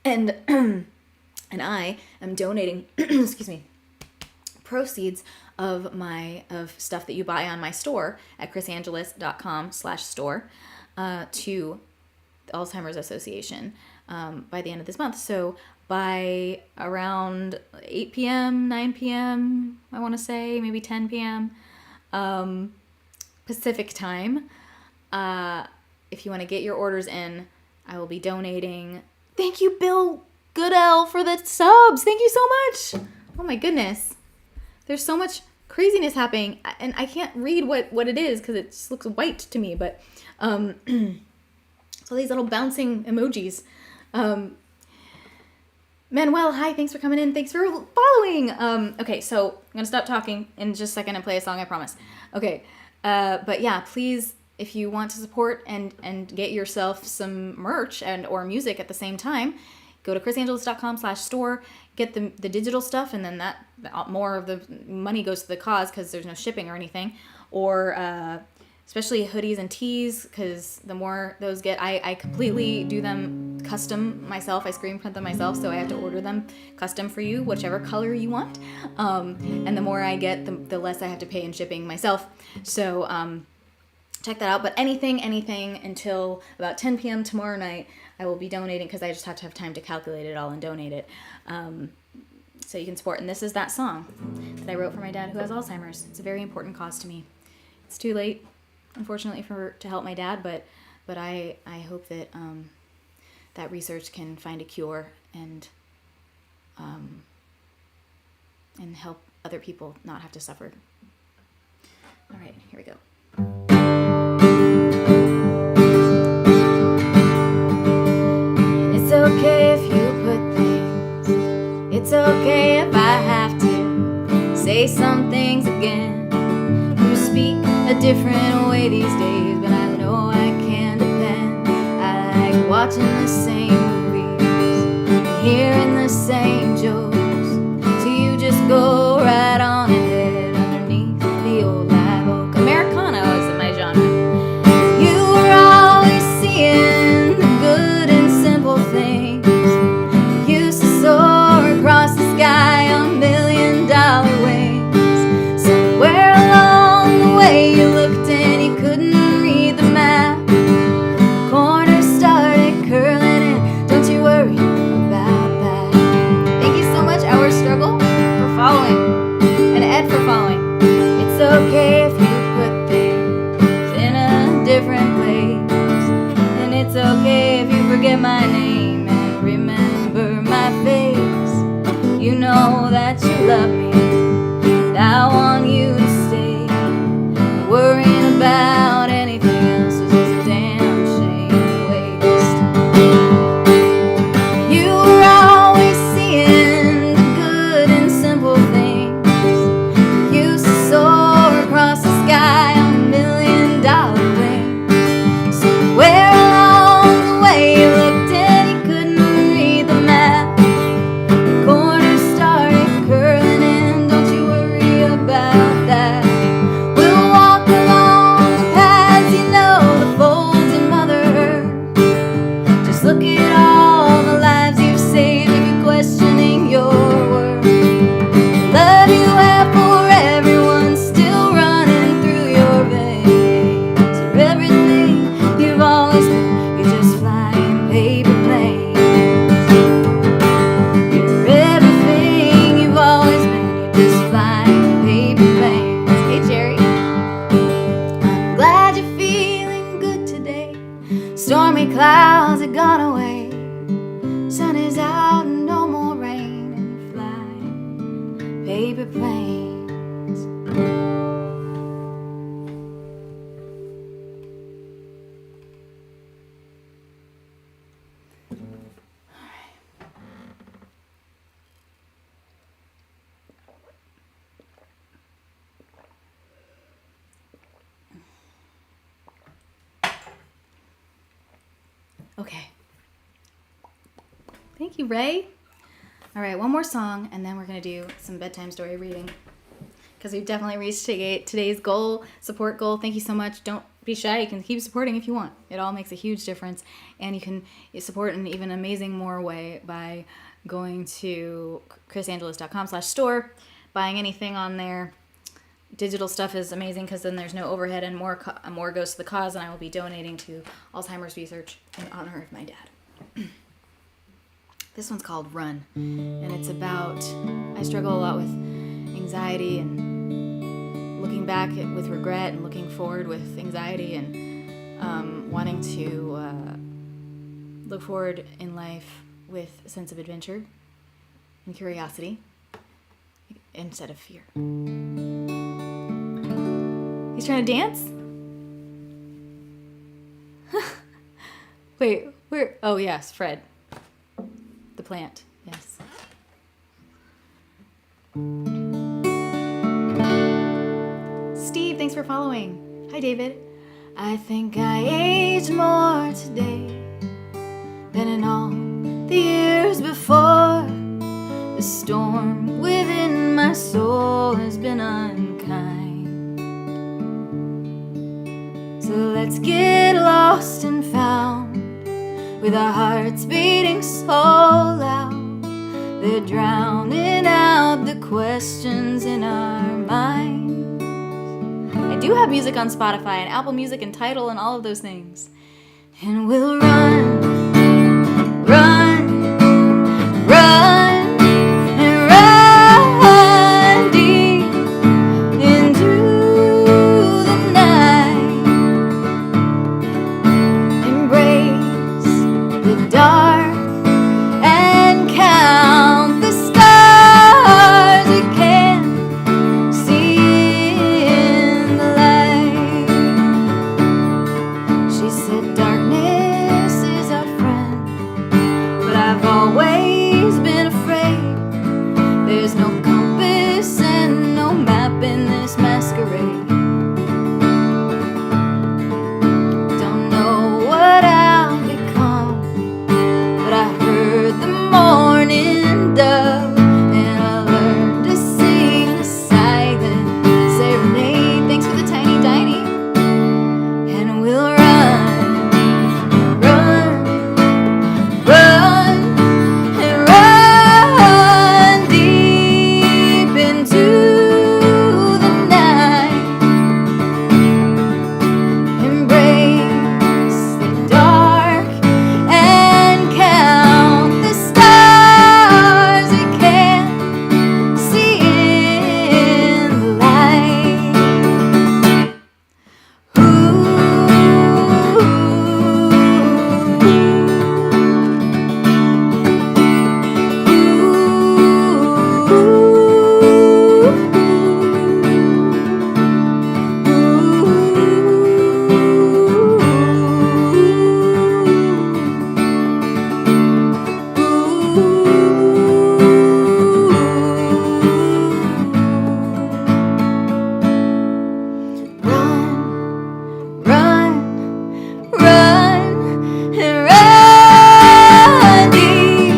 Speaker 1: And and I am donating, excuse me, proceeds of stuff that you buy on my store at chrisangelis.com/store to Alzheimer's Association by the end of this month. So by around 8 p.m., 9 p.m., I want to say, maybe 10 p.m. Pacific time, if you want to get your orders in, I will be donating. Thank you, Bill Goodell, for the subs. Thank you so much. Oh my goodness. There's so much craziness happening, and I can't read what it is because it just looks white to me, but so these little bouncing emojis. Manuel, hi, thanks for coming in. Thanks for following. Okay, so I'm going to stop talking in just a second and play a song, I promise. Okay, but yeah, please, if you want to support and get yourself some merch and or music at the same time, go to chrisangelis.com/store, get the digital stuff, and then that more of the money goes to the cause because there's no shipping or anything. Or especially hoodies and tees, because the more those get, I completely do them custom myself. I screen print them myself, so I have to order them custom for you, whichever color you want. And the more I get, the less I have to pay in shipping myself. So check that out. But anything until about 10 p.m. tomorrow night, I will be donating because I just have to have time to calculate it all and donate it. So you can support. And this is that song that I wrote for my dad who has Alzheimer's. It's a very important cause to me. It's too late, unfortunately, to help my dad, but I hope that that research can find a cure and help other people not have to suffer. All right, here we go. It's okay if you put things. It's okay if I have to say some things again. You speak a different way these days, but I know I can depend. I like watching the same movies, hearing the same jokes. So you just go right on ahead underneath the old live oak. Americana is my genre. You were always seeing the good and simple things. You used to soar across the sky on $1 million wings. Somewhere along the way you looked and you couldn't read the map. The corners started curling and don't you worry about that. Thank you so much, Our Struggle, for following, and Ed for following. It's okay if you put things in a different place, and it's okay if you forget my name and remember my face. You know that you love me, and I want you to stay. Worrying about anything else is just a damn shame and waste. You were always seeing the good and simple things. You used to soar across the sky on $1 million wings. Somewhere along the way you looked and you couldn't read the map. The corners started curling and don't you worry about that. We'll walk along the paths, you know, the folds in Mother Earth. Just look at all the lives you've saved if you're questioning your worth. The love you have for everyone still running through your veins. You're everything you've always been, you're just flying paper planes. You're everything you've always been, you're just flying paper planes. Hey, Jerry. I'm glad you're feeling good today. Stormy clouds have gone away. Sun is out and no more rain, and flying paper planes. Okay. Thank you, Ray. All right, one more song, and then we're going to do some bedtime story reading. Because we've definitely reached today's goal, support goal. Thank you so much. Don't be shy. You can keep supporting if you want. It all makes a huge difference. And you can support in an even amazing more way by going to chrisangelis.com/store, buying anything on there. Digital stuff is amazing because then there's no overhead and more goes to the cause, and I will be donating to Alzheimer's research in honor of my dad. This one's called Run, and it's about, I struggle a lot with anxiety and looking back with regret and looking forward with anxiety and wanting to look forward in life with a sense of adventure and curiosity instead of fear. He's trying to dance? Wait, where? Oh, yes, Fred. The plant, yes. Steve, thanks for following. Hi, David. I think I aged more today than in all the years before. The storm within my soul has been unkind. So let's get lost and found, with our hearts beating so loud, they're drowning out the questions in our minds. I do have music on Spotify and Apple Music and Tidal and all of those things. And we'll run, run, run, and run deep into the night. Embrace the dark and count the stars we can't see in the light. She said darkness is our friend, but I've always been afraid. There's no compass and no map in this masquerade. Don't know what I'll become, but I heard the morning dove, and I learned to sing a silent serenade. Thanks for the tiny tiny. And we'll run, run, run, and run deep into the night. Embrace the dark and count the stars we can't see in the light. Run, run, run, and run deep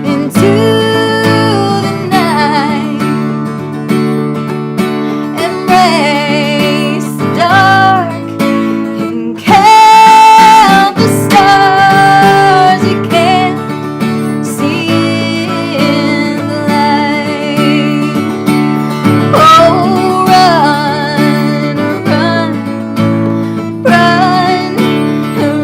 Speaker 1: into the night. Embrace the dark and count the stars you can't see in the light. Oh, run, run, run, and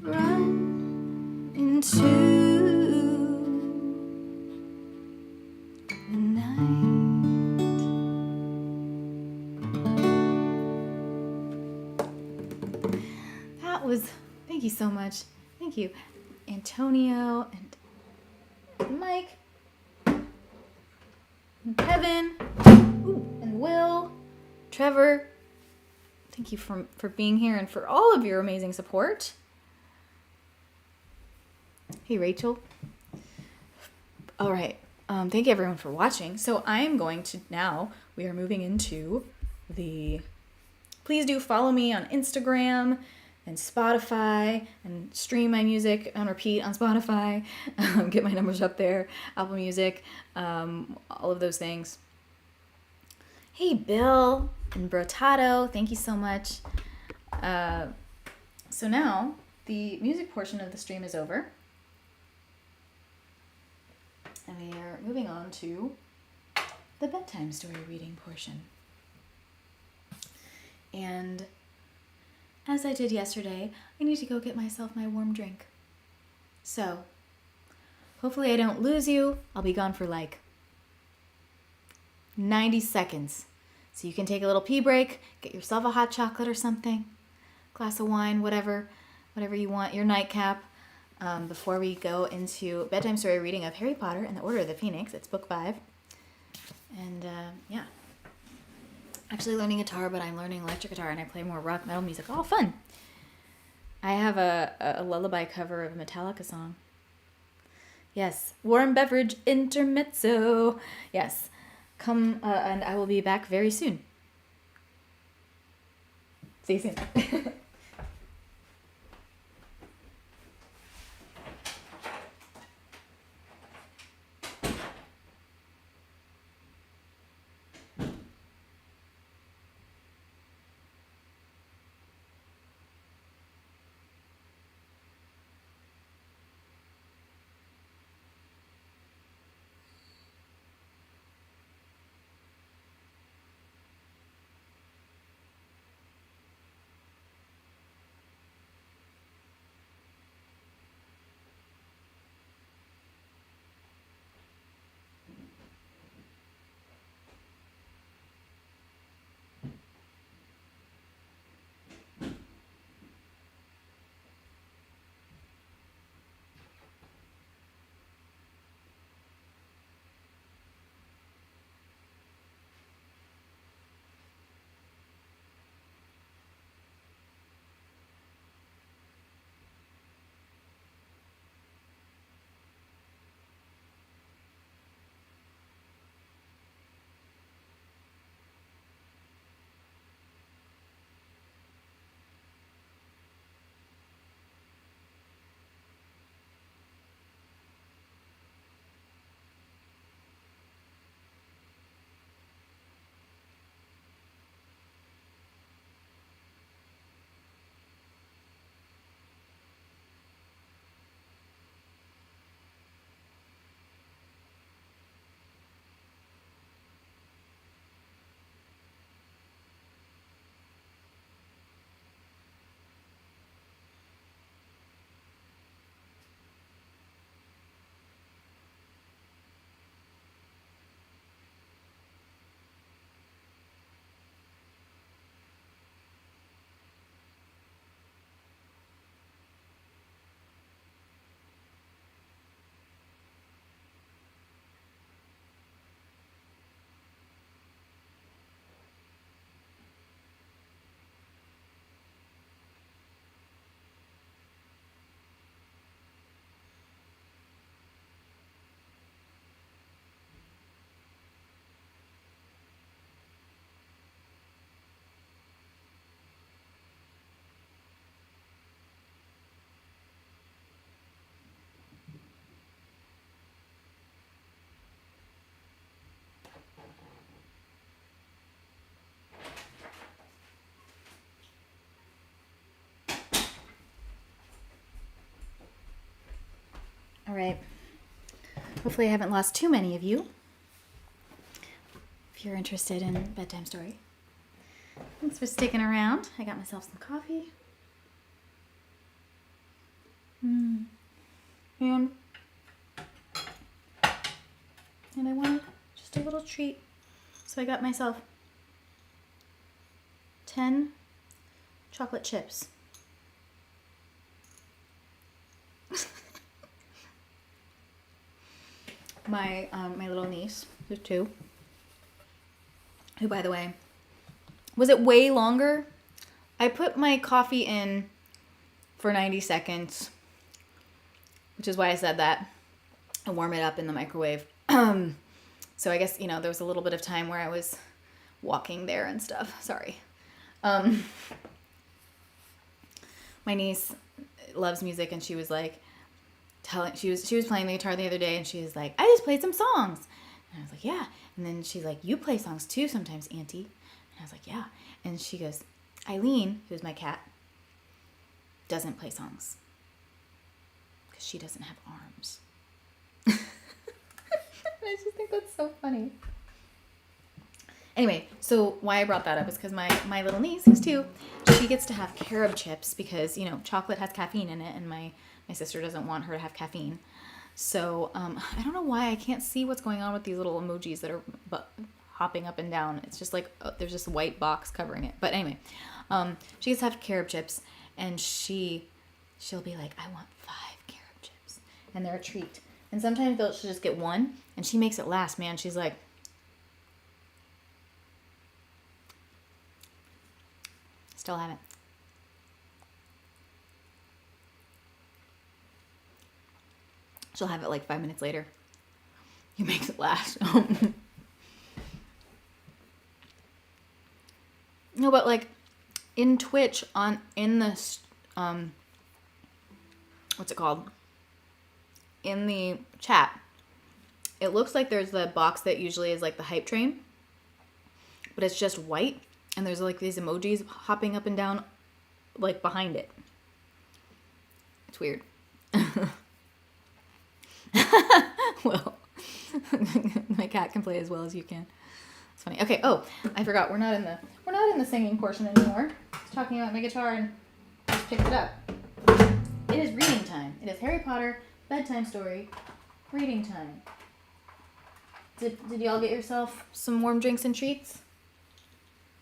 Speaker 1: run into the night. That was, thank you so much. Thank you, Antonio and Mike and Kevin, and Will, Trevor. Thank you for being here and for all of your amazing support. Hey, Rachel. All right. Thank you everyone for watching. So I am going to now, we are moving into the, please do follow me on Instagram and Spotify and stream my music on repeat on Spotify. Get my numbers up there, Apple Music, all of those things. Hey, Bill and Brotato, thank you so much. So now the music portion of the stream is over. And we are moving on to the bedtime story reading portion. And as I did yesterday, I need to go get myself my warm drink. So, hopefully I don't lose you. I'll be gone for like 90 seconds. So you can take a little pee break, get yourself a hot chocolate or something, glass of wine, whatever you want, your nightcap, before we go into bedtime story reading of Harry Potter and the Order of the Phoenix. It's book 5. And yeah. Actually learning guitar, but I'm learning electric guitar and I play more rock metal music. Oh, fun. I have a lullaby cover of a Metallica song. Yes, warm beverage intermezzo. Yes, come and I will be back very soon. See you soon. All right. Hopefully I haven't lost too many of you. If you're interested in bedtime story. Thanks for sticking around. I got myself some coffee. And I wanted just a little treat. So I got myself 10 chocolate chips. My little niece, who's 2, who, by the way, was it way longer? I put my coffee in for 90 seconds, which is why I said that. I warm it up in the microwave. So I guess, there was a little bit of time where I was walking there and stuff. Sorry. My niece loves music, and she was like, she was playing the guitar the other day, and she was like, I just played some songs. And I was like, yeah. And then she's like, you play songs too sometimes, Auntie. And I was like, yeah. And she goes, Eileen, who's my cat, doesn't play songs because she doesn't have arms. I just think that's so funny. Anyway, so why I brought that up is because my little niece, who's 2, she gets to have carob chips because, chocolate has caffeine in it, and my sister doesn't want her to have caffeine. So I don't know why I can't see what's going on with these little emojis that are hopping up and down. It's just like there's this white box covering it. But anyway, she gets to have carob chips, and she'll be like, I want 5 carob chips, and they're a treat. And sometimes she'll just get 1, and she makes it last, man. She's like, still haven't. She'll have it like 5 minutes later. He makes it last. No, but like in Twitch in the what's it called? In the chat, it looks like there's the box that usually is like the hype train, but it's just white, and there's like these emojis hopping up and down like behind it. It's weird. Well, my cat can play as well as you can. It's funny. Okay. Oh, I forgot. We're not in the singing portion anymore. I was talking about my guitar and just picked it up. It is reading time. It is Harry Potter bedtime story reading time. Did y'all get yourself some warm drinks and treats,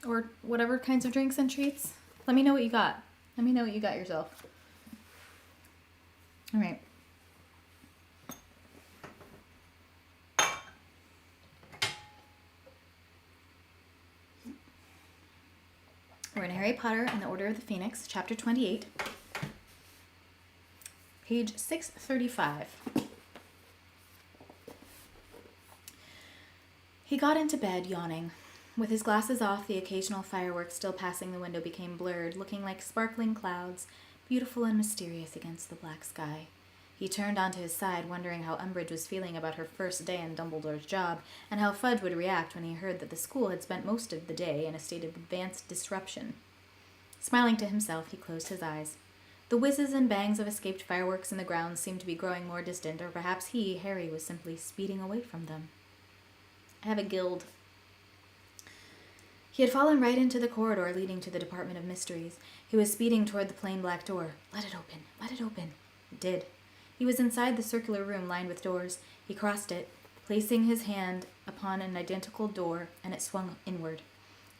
Speaker 1: or whatever kinds of drinks and treats? Let me know what you got. Let me know what you got yourself. All right. We're in Harry Potter and the Order of the Phoenix, chapter 28, page 635. He got into bed, yawning. With his glasses off, the occasional fireworks still passing the window became blurred, looking like sparkling clouds, beautiful and mysterious against the black sky. He turned onto his side, wondering how Umbridge was feeling about her first day in Dumbledore's job, and how Fudge would react when he heard that the school had spent most of the day in a state of advanced disruption. Smiling to himself, he closed his eyes. The whizzes and bangs of escaped fireworks in the grounds seemed to be growing more distant, or perhaps he, Harry, was simply speeding away from them. I have a guild. He had fallen right into the corridor leading to the Department of Mysteries. He was speeding toward the plain black door. Let it open. Let it open. It did. He was inside the circular room lined with doors. He crossed it, placing his hand upon an identical door, and it swung inward.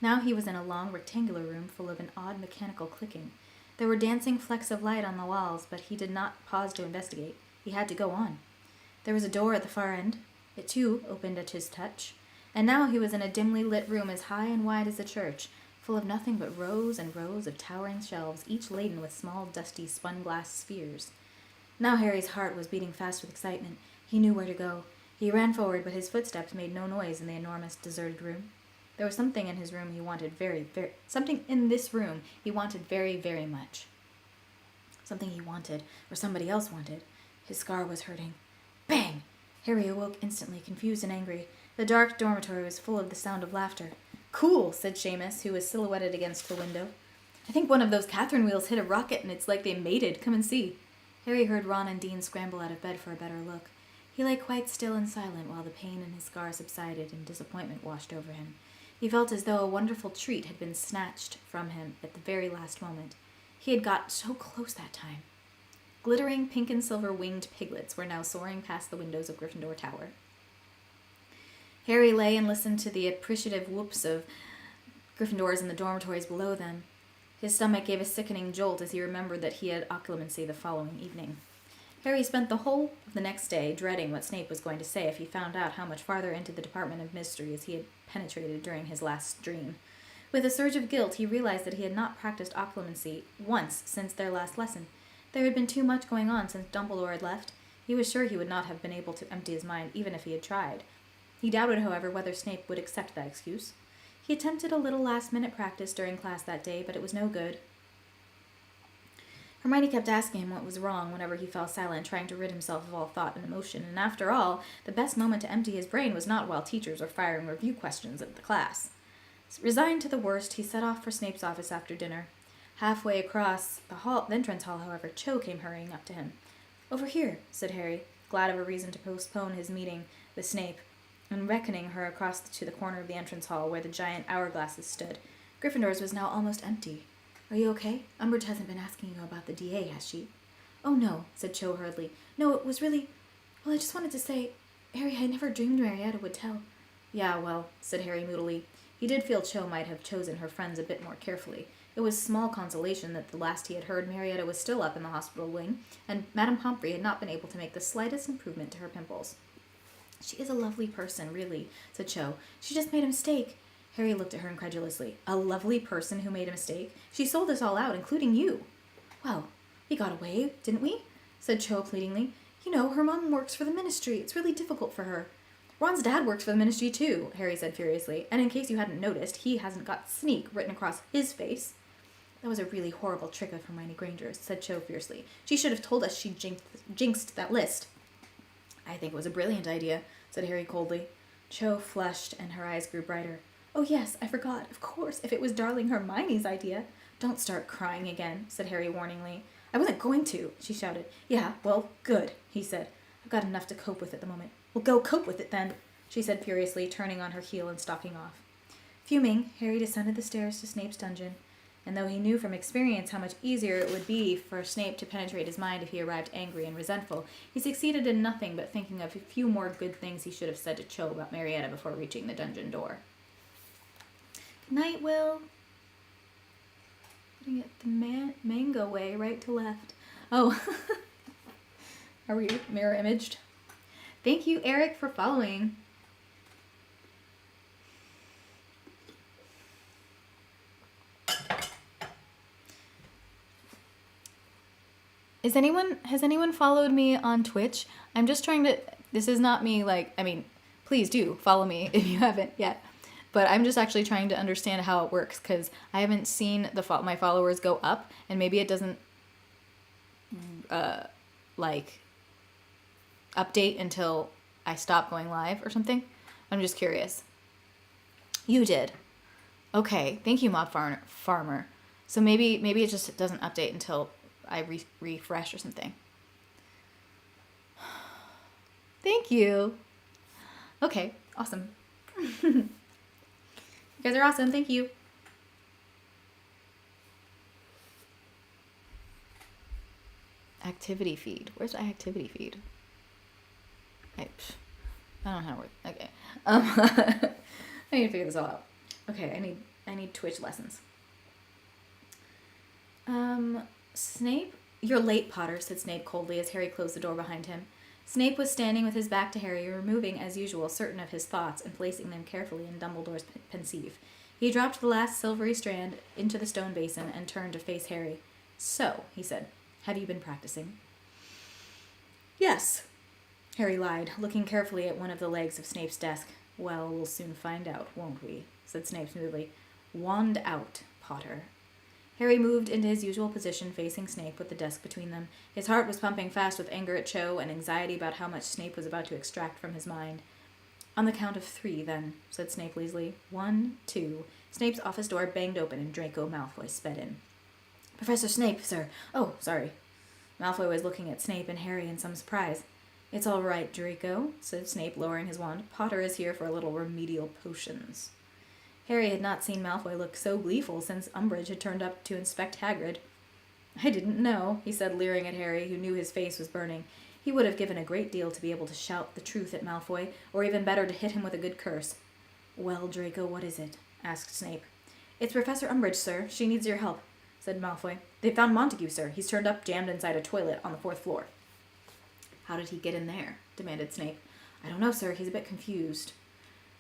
Speaker 1: Now he was in a long rectangular room full of an odd mechanical clicking. There were dancing flecks of light on the walls, but he did not pause to investigate. He had to go on. There was a door at the far end. It, too, opened at his touch. And now he was in a dimly lit room as high and wide as a church, full of nothing but rows and rows of towering shelves, each laden with small, dusty, spun-glass spheres. Now Harry's heart was beating fast with excitement. He knew where to go. He ran forward, but his footsteps made no noise in the enormous, deserted room. There was something in his room he wanted something in this room he wanted very, very much. Something he wanted, or somebody else wanted. His scar was hurting. Bang! Harry awoke instantly, confused and angry. The dark dormitory was full of the sound of laughter. Cool, said Seamus, who was silhouetted against the window. I think one of those Catherine wheels hit a rocket and it's like they mated. Come and see. Harry heard Ron and Dean scramble out of bed for a better look. He lay quite still and silent while the pain in his scar subsided and disappointment washed over him. He felt as though a wonderful treat had been snatched from him at the very last moment. He had got so close that time. Glittering pink and silver winged piglets were now soaring past the windows of Gryffindor Tower. Harry lay and listened to the appreciative whoops of Gryffindors in the dormitories below them. His stomach gave a sickening jolt as he remembered that he had occlumency the following evening. Harry spent the whole of the next day dreading what Snape was going to say if he found out how much farther into the Department of Mysteries he had penetrated during his last dream. With a surge of guilt, he realized that he had not practiced occlumency once since their last lesson. There had been too much going on since Dumbledore had left. He was sure he would not have been able to empty his mind even if he had tried. He doubted, however, whether Snape would accept that excuse. He attempted a little last-minute practice during class that day, but it was no good. Hermione kept asking him what was wrong whenever he fell silent, trying to rid himself of all thought and emotion, and after all, the best moment to empty his brain was not while teachers were firing review questions at the class. Resigned to the worst, he set off for Snape's office after dinner. Halfway across the entrance hall, however, Cho came hurrying up to him. "Over here," said Harry, glad of a reason to postpone his meeting with Snape, and beckoning her across to the corner of the entrance hall where the giant hourglasses stood. Gryffindor's was now almost empty. "Are you okay? Umbridge hasn't been asking you about the DA, has she?" "Oh, no," said Cho hurriedly. "No, it was really... Well, I just wanted to say... Harry, I never dreamed Marietta would tell." "Yeah, well," said Harry moodily. He did feel Cho might have chosen her friends a bit more carefully. It was small consolation that the last he had heard Marietta was still up in the hospital wing, and Madame Pomfrey had not been able to make the slightest improvement to her pimples. "She is a lovely person, really," said Cho. "She just made a mistake." Harry looked at her incredulously. "A lovely person who made a mistake? She sold us all out, including you." "Well, we got away, didn't we?" said Cho pleadingly. "You know, her mom works for the ministry. It's really difficult for her." "Ron's dad works for the ministry, too," Harry said furiously. "And in case you hadn't noticed, he hasn't got sneak written across his face." "That was a really horrible trick of Hermione Granger's," said Cho fiercely. "She should have told us she jinxed that list." "I think it was a brilliant idea," said Harry coldly. Cho flushed, and her eyes grew brighter. "Oh, yes, I forgot. Of course, if it was darling Hermione's idea." "Don't start crying again," said Harry warningly. "I wasn't going to," she shouted. "Yeah, well, good," he said. "I've got enough to cope with at the moment." "Well, go cope with it, then," she said furiously, turning on her heel and stalking off. Fuming, Harry descended the stairs to Snape's dungeon, and though he knew from experience how much easier it would be for Snape to penetrate his mind if he arrived angry and resentful, he succeeded in nothing but thinking of a few more good things he should have said to Cho about Marietta before reaching the dungeon door. "Good night, Will." Putting it the mango way, right to left. Oh, are we mirror imaged? Thank you, Eric, for following. Has anyone followed me on Twitch? I'm just trying to, this is not me please do follow me if you haven't yet. But I'm just actually trying to understand how it works because I haven't seen my followers go up, and maybe it doesn't update until I stop going live or something. I'm just curious. You did. Okay, thank you, Mob Farmer. So maybe it just doesn't update until I refresh or something. Thank you. Okay, awesome. You guys are awesome. Thank you. Activity feed. Where's my activity feed? I don't know how to work. Okay. I need to figure this all out. Okay, I need Twitch lessons. Snape? "You're late, Potter," said Snape coldly as Harry closed the door behind him. Snape was standing with his back to Harry, removing, as usual, certain of his thoughts and placing them carefully in Dumbledore's pensieve. He dropped the last silvery strand into the stone basin and turned to face Harry. "So," he said, "have you been practicing?" "Yes," Harry lied, looking carefully at one of the legs of Snape's desk. "Well, we'll soon find out, won't we?" said Snape smoothly. "Wand out, Potter." Harry moved into his usual position facing Snape with the desk between them. His heart was pumping fast with anger at Cho and anxiety about how much Snape was about to extract from his mind. "On the count of 3, then," said Snape lazily. 1, 2. Snape's office door banged open and Draco Malfoy sped in. "Professor Snape, sir. Oh, sorry." Malfoy was looking at Snape and Harry in some surprise. "It's all right, Draco," said Snape, lowering his wand. "Potter is here for a little remedial potions." Harry had not seen Malfoy look so gleeful since Umbridge had turned up to inspect Hagrid. "I didn't know," he said, leering at Harry, who knew his face was burning. He would have given a great deal to be able to shout the truth at Malfoy, or even better, to hit him with a good curse. "Well, Draco, what is it?" asked Snape. "It's Professor Umbridge, sir. She needs your help," said Malfoy. "They found Montague, sir. He's turned up, jammed inside a toilet on the 4th floor. "How did he get in there?" demanded Snape. "I don't know, sir. He's a bit confused."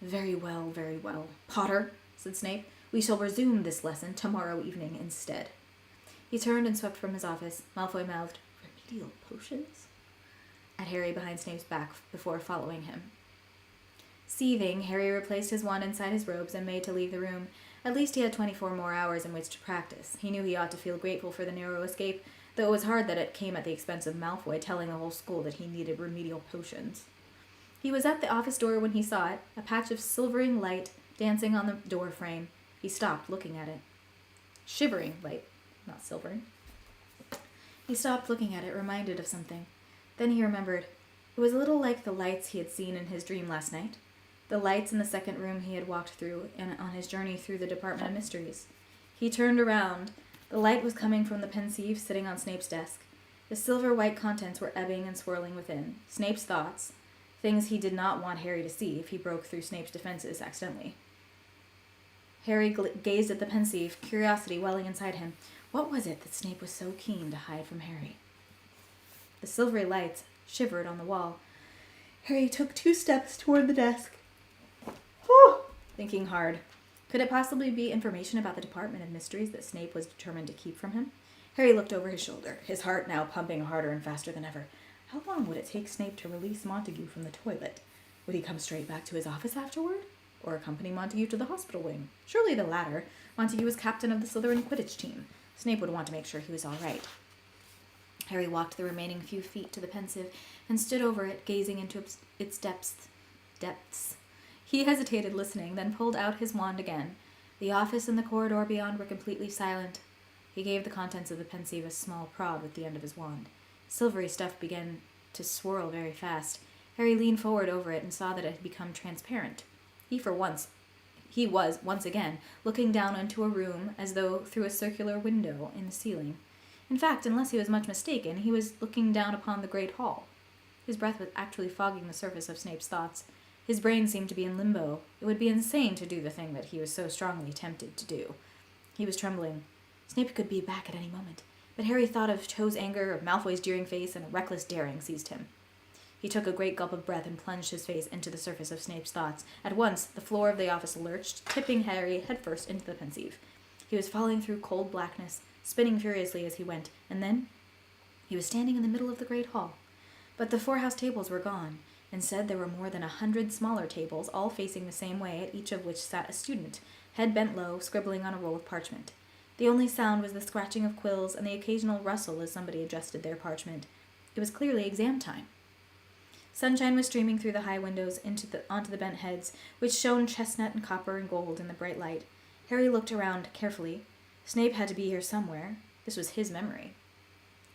Speaker 1: Very well, very well. Potter," said Snape, "we shall resume this lesson tomorrow evening instead." He turned and swept from his office. Malfoy mouthed, "Remedial potions?" at Harry behind Snape's back before following him. Seething, Harry replaced his wand inside his robes and made to leave the room. At least he had 24 more hours in which to practice. He knew he ought to feel grateful for the narrow escape, though it was hard that it came at the expense of Malfoy telling the whole school that he needed remedial potions. He was at the office door when he saw it, a patch of silvering light dancing on the door frame. He stopped, looking at it. Shivering light, not silvering. He stopped looking at it, reminded of something. Then he remembered. It was a little like the lights he had seen in his dream last night. the lights in the second room he had walked through on his journey through the Department of Mysteries. He turned around. The light was coming from the Pensieve sitting on Snape's desk. The silver-white contents were ebbing and swirling within. Snape's thoughts, things he did not want Harry to see if he broke through Snape's defenses accidentally. Harry gazed at the Pensieve, curiosity welling inside him. What was it that Snape was so keen to hide from Harry? The silvery lights shivered on the wall. Harry took 2 steps toward the desk. Thinking hard. Could it possibly be information about the Department of Mysteries that Snape was determined to keep from him? Harry looked over his shoulder, his heart now pumping harder and faster than ever. How long would it take Snape to release Montague from the toilet? Would he come straight back to his office afterward? Or accompany Montague to the hospital wing? Surely the latter. Montague was captain of the Slytherin Quidditch team. Snape would want to make sure he was all right. Harry walked the remaining few feet to the Pensieve and stood over it, gazing into its depths. He hesitated, listening, then pulled out his wand again. The office and the corridor beyond were completely silent. He gave the contents of the Pensieve a small prod with the end of his wand. Silvery stuff began to swirl very fast. Harry leaned forward over it and saw that it had become transparent. He was, once again, looking down into a room as though through a circular window in the ceiling. In fact, unless he was much mistaken, he was looking down upon the Great Hall. His breath was actually fogging the surface of Snape's thoughts. His brain seemed to be in limbo. It would be insane to do the thing that he was so strongly tempted to do. He was trembling. Snape could be back at any moment, but Harry thought of Cho's anger, of Malfoy's jeering face, and a reckless daring seized him. He took a great gulp of breath and plunged his face into the surface of Snape's thoughts. At once, the floor of the office lurched, tipping Harry headfirst into the Pensieve. He was falling through cold blackness, spinning furiously as he went, and then he was standing in the middle of the Great Hall. But the 4 house tables were gone. Instead, there were more than 100 smaller tables, all facing the same way, at each of which sat a student, head bent low, scribbling on a roll of parchment. The only sound was the scratching of quills and the occasional rustle as somebody adjusted their parchment. It was clearly exam time. Sunshine was streaming through the high windows onto the bent heads, which shone chestnut and copper and gold in the bright light. Harry looked around carefully. Snape had to be here somewhere. This was his memory.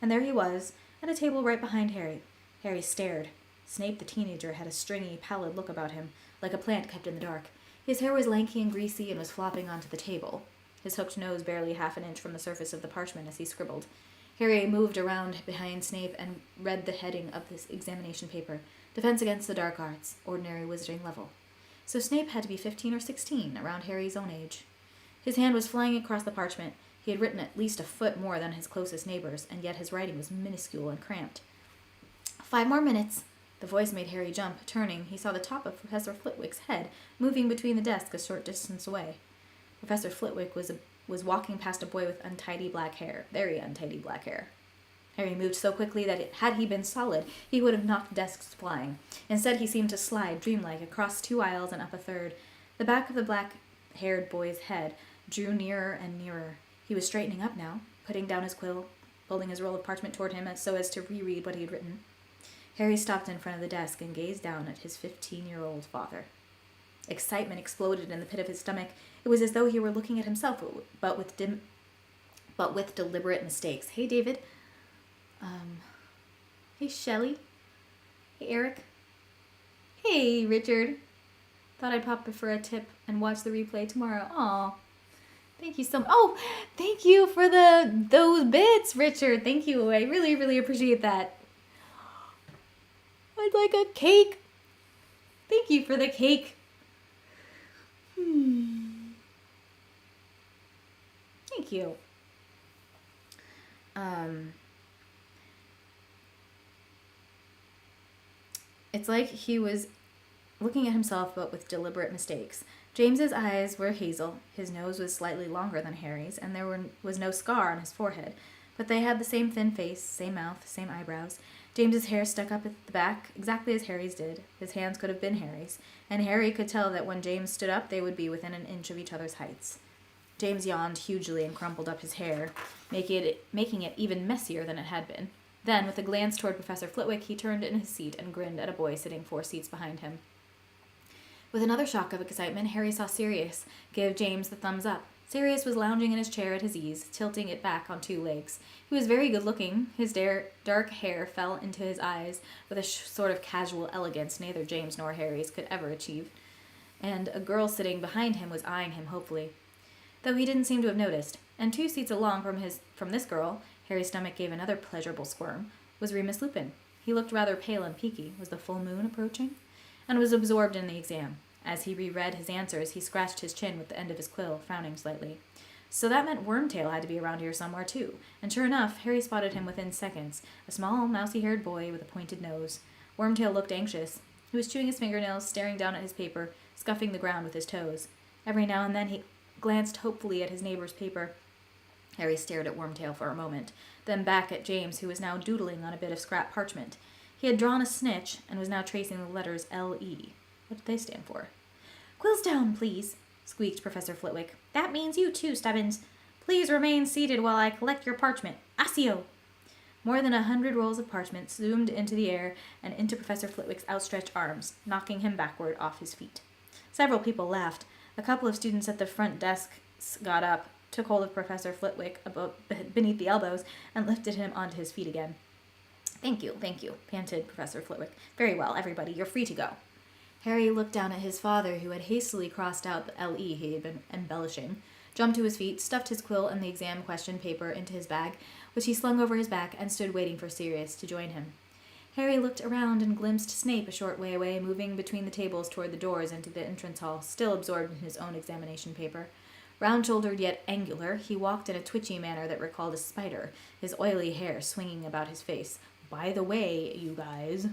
Speaker 1: And there he was, at a table right behind Harry. Harry stared. Snape the teenager had a stringy, pallid look about him, like a plant kept in the dark. His hair was lanky and greasy and was flopping onto the table. His hooked nose barely half an inch from the surface of the parchment as he scribbled. Harry moved around behind Snape and read the heading of this examination paper. Defense against the dark arts, ordinary wizarding level. So Snape had to be 15 or 16, around Harry's own age. His hand was flying across the parchment. He had written at least a foot more than his closest neighbors, and yet his writing was minuscule and cramped. 5 more minutes. The voice made Harry jump. Turning, he saw the top of Professor Flitwick's head moving between the desks a short distance away. Professor Flitwick was walking past a boy with untidy black hair, very untidy black hair. Harry moved so quickly that had he been solid, he would have knocked desks flying. Instead, he seemed to slide, dreamlike, across 2 aisles and up a third. The back of the black-haired boy's head drew nearer and nearer. He was straightening up now, putting down his quill, holding his roll of parchment toward him so as to reread what he had written. Harry stopped in front of the desk and gazed down at his 15-year-old father. Excitement exploded in the pit of his stomach. It was as though he were looking at himself, but with deliberate mistakes. Hey, David. Hey, Shelley. Hey, Eric. Hey, Richard. Thought I'd pop for a tip and watch the replay tomorrow. Aw. Thank you so much. Oh, thank you for those bits, Richard. Thank you. I really, really appreciate that. I'd like a cake. Thank you for the cake. Thank you. It's like he was looking at himself, but with deliberate mistakes. James's eyes were hazel, his nose was slightly longer than Harry's, and there was no scar on his forehead, but they had the same thin face, same mouth, same eyebrows. James's hair stuck up at the back, exactly as Harry's did. His hands could have been Harry's, and Harry could tell that when James stood up, they would be within an inch of each other's heights. James yawned hugely and crumpled up his hair, making it even messier than it had been. Then, with a glance toward Professor Flitwick, he turned in his seat and grinned at a boy sitting 4 seats behind him. With another shock of excitement, Harry saw Sirius give James the thumbs up. Sirius was lounging in his chair at his ease, tilting it back on 2 legs. He was very good-looking. His dark hair fell into his eyes with a sort of casual elegance neither James nor Harry's could ever achieve. and a girl sitting behind him was eyeing him hopefully, though he didn't seem to have noticed. And 2 seats along from this girl, Harry's stomach gave another pleasurable squirm, was Remus Lupin. He looked rather pale and peaky. Was the full moon approaching? And was absorbed in the exam. As he reread his answers, he scratched his chin with the end of his quill, frowning slightly. So that meant Wormtail had to be around here somewhere, too. And sure enough, Harry spotted him within seconds, a small, mousy-haired boy with a pointed nose. Wormtail looked anxious. He was chewing his fingernails, staring down at his paper, scuffing the ground with his toes. Every now and then he glanced hopefully at his neighbor's paper. Harry stared at Wormtail for a moment, then back at James, who was now doodling on a bit of scrap parchment. He had drawn a snitch and was now tracing the letters L-E. What did they stand for? "Quills down, please," squeaked Professor Flitwick. "That means you too, Stubbins. Please remain seated while I collect your parchment. Accio!" More than 100 rolls of parchment zoomed into the air and into Professor Flitwick's outstretched arms, knocking him backward off his feet. Several people laughed. A couple of students at the front desks got up, took hold of Professor Flitwick beneath the elbows, and lifted him onto his feet again. Thank you, panted Professor Flitwick. "Very well, everybody, you're free to go." Harry looked down at his father, who had hastily crossed out the L-E he had been embellishing, jumped to his feet, stuffed his quill and the exam question paper into his bag, which he slung over his back, and stood waiting for Sirius to join him. Harry looked around and glimpsed Snape a short way away, moving between the tables toward the doors into the entrance hall, still absorbed in his own examination paper. Round-shouldered yet angular, he walked in a twitchy manner that recalled a spider, his oily hair swinging about his face. "By the way, you guys,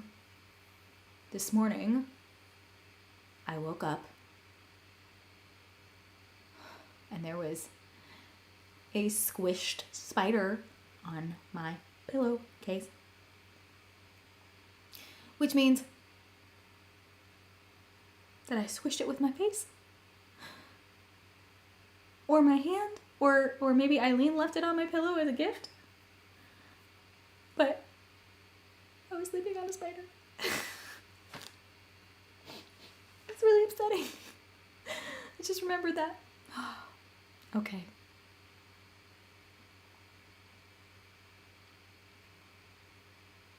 Speaker 1: this morning I woke up and there was a squished spider on my pillowcase. Which means that I squished it with my face. Or my hand. Or maybe Eileen left it on my pillow as a gift. But I was sleeping on a spider. It's really upsetting. I just remembered that. Okay.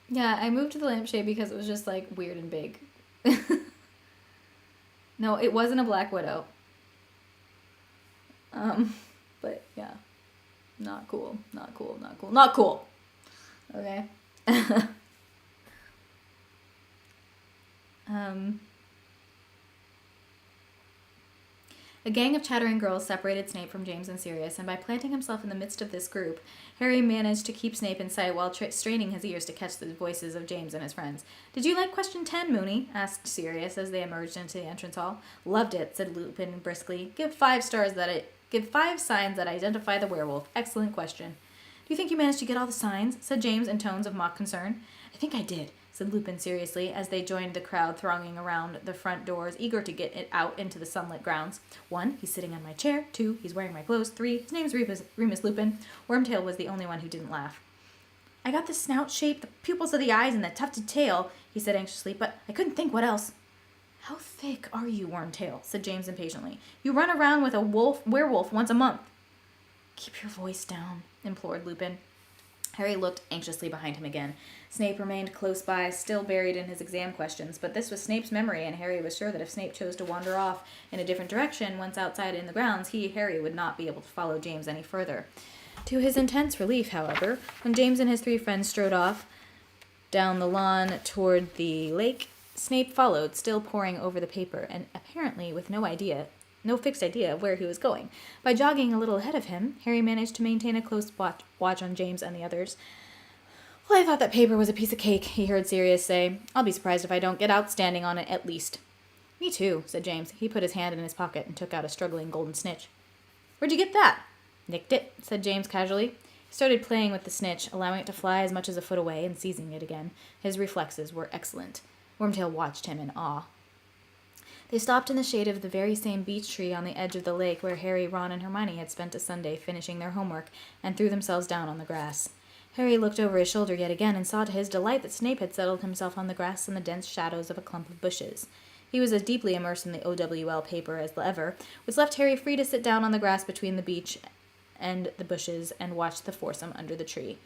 Speaker 1: Yeah, I moved to the lampshade because it was just like weird and big. No, it wasn't a Black Widow. But yeah. Not cool. Okay. A gang of chattering girls separated Snape from James and Sirius, and by planting himself in the midst of this group, Harry managed to keep Snape in sight while straining his ears to catch the voices of James and his friends. "Did you like question 10, Moony?" asked Sirius as they emerged into the entrance hall. "Loved it," said Lupin briskly. Give 5 signs that identify the werewolf. Excellent question." "Do you think you managed to get all the signs?" said James in tones of mock concern. "I think I did," said Lupin seriously, as they joined the crowd thronging around the front doors, eager to get it out into the sunlit grounds. 1, he's sitting on my chair. 2, he's wearing my clothes. 3, his name's Remus Lupin. Wormtail was the only one who didn't laugh. "I got the snout shape, the pupils of the eyes, and the tufted tail," he said anxiously, "but I couldn't think what else." "How thick are you, Wormtail?" said James impatiently. "You run around with a werewolf once a month." "Keep your voice down," implored Lupin. Harry looked anxiously behind him again. Snape remained close by, still buried in his exam questions, but this was Snape's memory, and Harry was sure that if Snape chose to wander off in a different direction once outside in the grounds, Harry, would not be able to follow James any further. To his intense relief, however, when James and his 3 friends strode off down the lawn toward the lake, Snape followed, still poring over the paper, and apparently with no fixed idea of where he was going. By jogging a little ahead of him, Harry managed to maintain a close watch on James and the others. "Well, I thought that paper was a piece of cake," he heard Sirius say. "I'll be surprised if I don't get outstanding on it at least." "Me too," said James. He put his hand in his pocket and took out a struggling golden snitch. "Where'd you get that?" "Nicked it," said James casually. He started playing with the snitch, allowing it to fly as much as a foot away and seizing it again. His reflexes were excellent. Wormtail watched him in awe. They stopped in the shade of the very same beech tree on the edge of the lake where Harry, Ron, and Hermione had spent a Sunday finishing their homework, and threw themselves down on the grass. Harry looked over his shoulder yet again and saw to his delight that Snape had settled himself on the grass in the dense shadows of a clump of bushes. He was as deeply immersed in the OWL paper as ever, which left Harry free to sit down on the grass between the beech and the bushes and watch the foursome under the tree.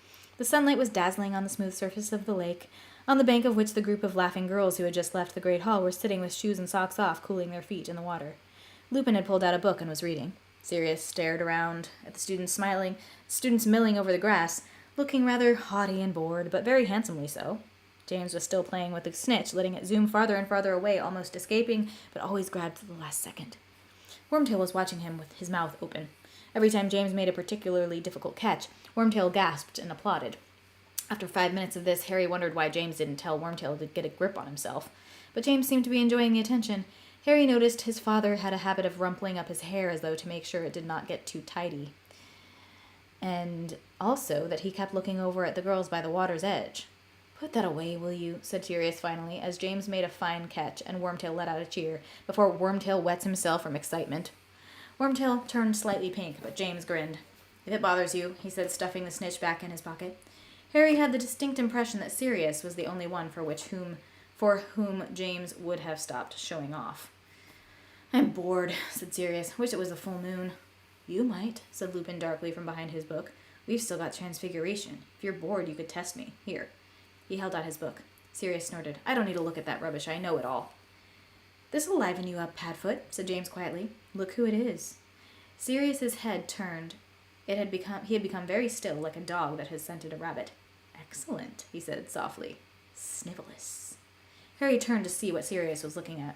Speaker 1: The sunlight was dazzling on the smooth surface of the lake, on the bank of which the group of laughing girls who had just left the great hall were sitting with shoes and socks off, cooling their feet in the water. Lupin had pulled out a book and was reading. Sirius stared around at the students milling over the grass, looking rather haughty and bored, but very handsomely so. James was still playing with the snitch, letting it zoom farther and farther away, almost escaping, but always grabbed to the last second. Wormtail was watching him with his mouth open. Every time James made a particularly difficult catch, Wormtail gasped and applauded. After 5 minutes of this, Harry wondered why James didn't tell Wormtail to get a grip on himself. But James seemed to be enjoying the attention. Harry noticed his father had a habit of rumpling up his hair as though to make sure it did not get too tidy. And also that he kept looking over at the girls by the water's edge. "Put that away, will you?" said Sirius finally, as James made a fine catch and Wormtail let out a cheer, before Wormtail wets himself from excitement. Wormtail turned slightly pink, but James grinned. "If it bothers you," he said, stuffing the snitch back in his pocket. Harry had the distinct impression that Sirius was the only one for whom James would have stopped showing off. "I'm bored," said Sirius. "Wish it was a full moon." "You might," said Lupin darkly from behind his book. "We've still got Transfiguration. If you're bored, you could test me. Here." He held out his book. Sirius snorted. "I don't need to look at that rubbish. I know it all." "This'll liven you up, Padfoot," said James quietly. "Look who it is." Sirius's head turned. He had become very still, like a dog that has scented a rabbit. "Excellent," he said softly. "Snivellus." Harry turned to see what Sirius was looking at.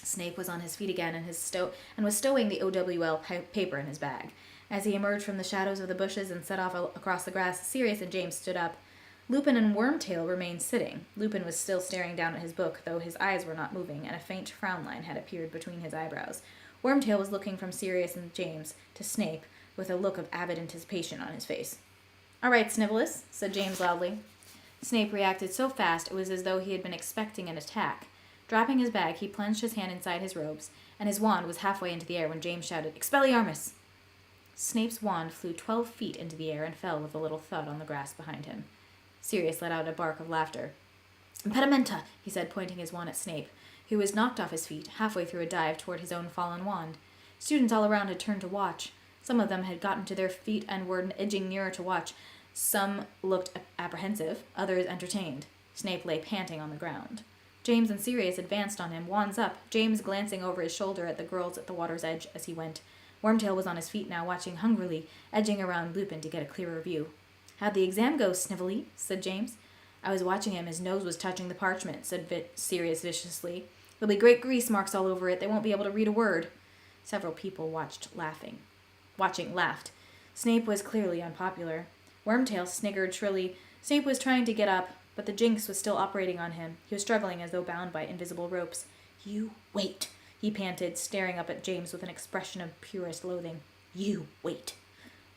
Speaker 1: Snape was on his feet again and was stowing the OWL paper in his bag. As he emerged from the shadows of the bushes and set off across the grass, Sirius and James stood up. Lupin and Wormtail remained sitting. Lupin was still staring down at his book, though his eyes were not moving, and a faint frown line had appeared between his eyebrows. Wormtail was looking from Sirius and James to Snape with a look of avid anticipation on his face. "All right, Snivellus," said James loudly. Snape reacted so fast it was as though he had been expecting an attack. Dropping his bag, he plunged his hand inside his robes, and his wand was halfway into the air when James shouted, "Expelliarmus!" Snape's wand flew 12 feet into the air and fell with a little thud on the grass behind him. Sirius let out a bark of laughter. "Impedimenta," he said, pointing his wand at Snape, who was knocked off his feet, halfway through a dive toward his own fallen wand. Students all around had turned to watch. Some of them had gotten to their feet and were edging nearer to watch. Some looked apprehensive, others entertained. Snape lay panting on the ground. James and Sirius advanced on him, wands up, James glancing over his shoulder at the girls at the water's edge as he went. Wormtail was on his feet now, watching hungrily, edging around Lupin to get a clearer view. "How'd the exam go, Snively?" said James. "I was watching him. His nose was touching the parchment," said Sirius viciously. "There'll be great grease marks all over it. They won't be able to read a word." Several people watching laughed. Snape was clearly unpopular. Wormtail sniggered shrilly. Snape was trying to get up, but the jinx was still operating on him. He was struggling as though bound by invisible ropes. "You wait," he panted, staring up at James with an expression of purest loathing. "You wait."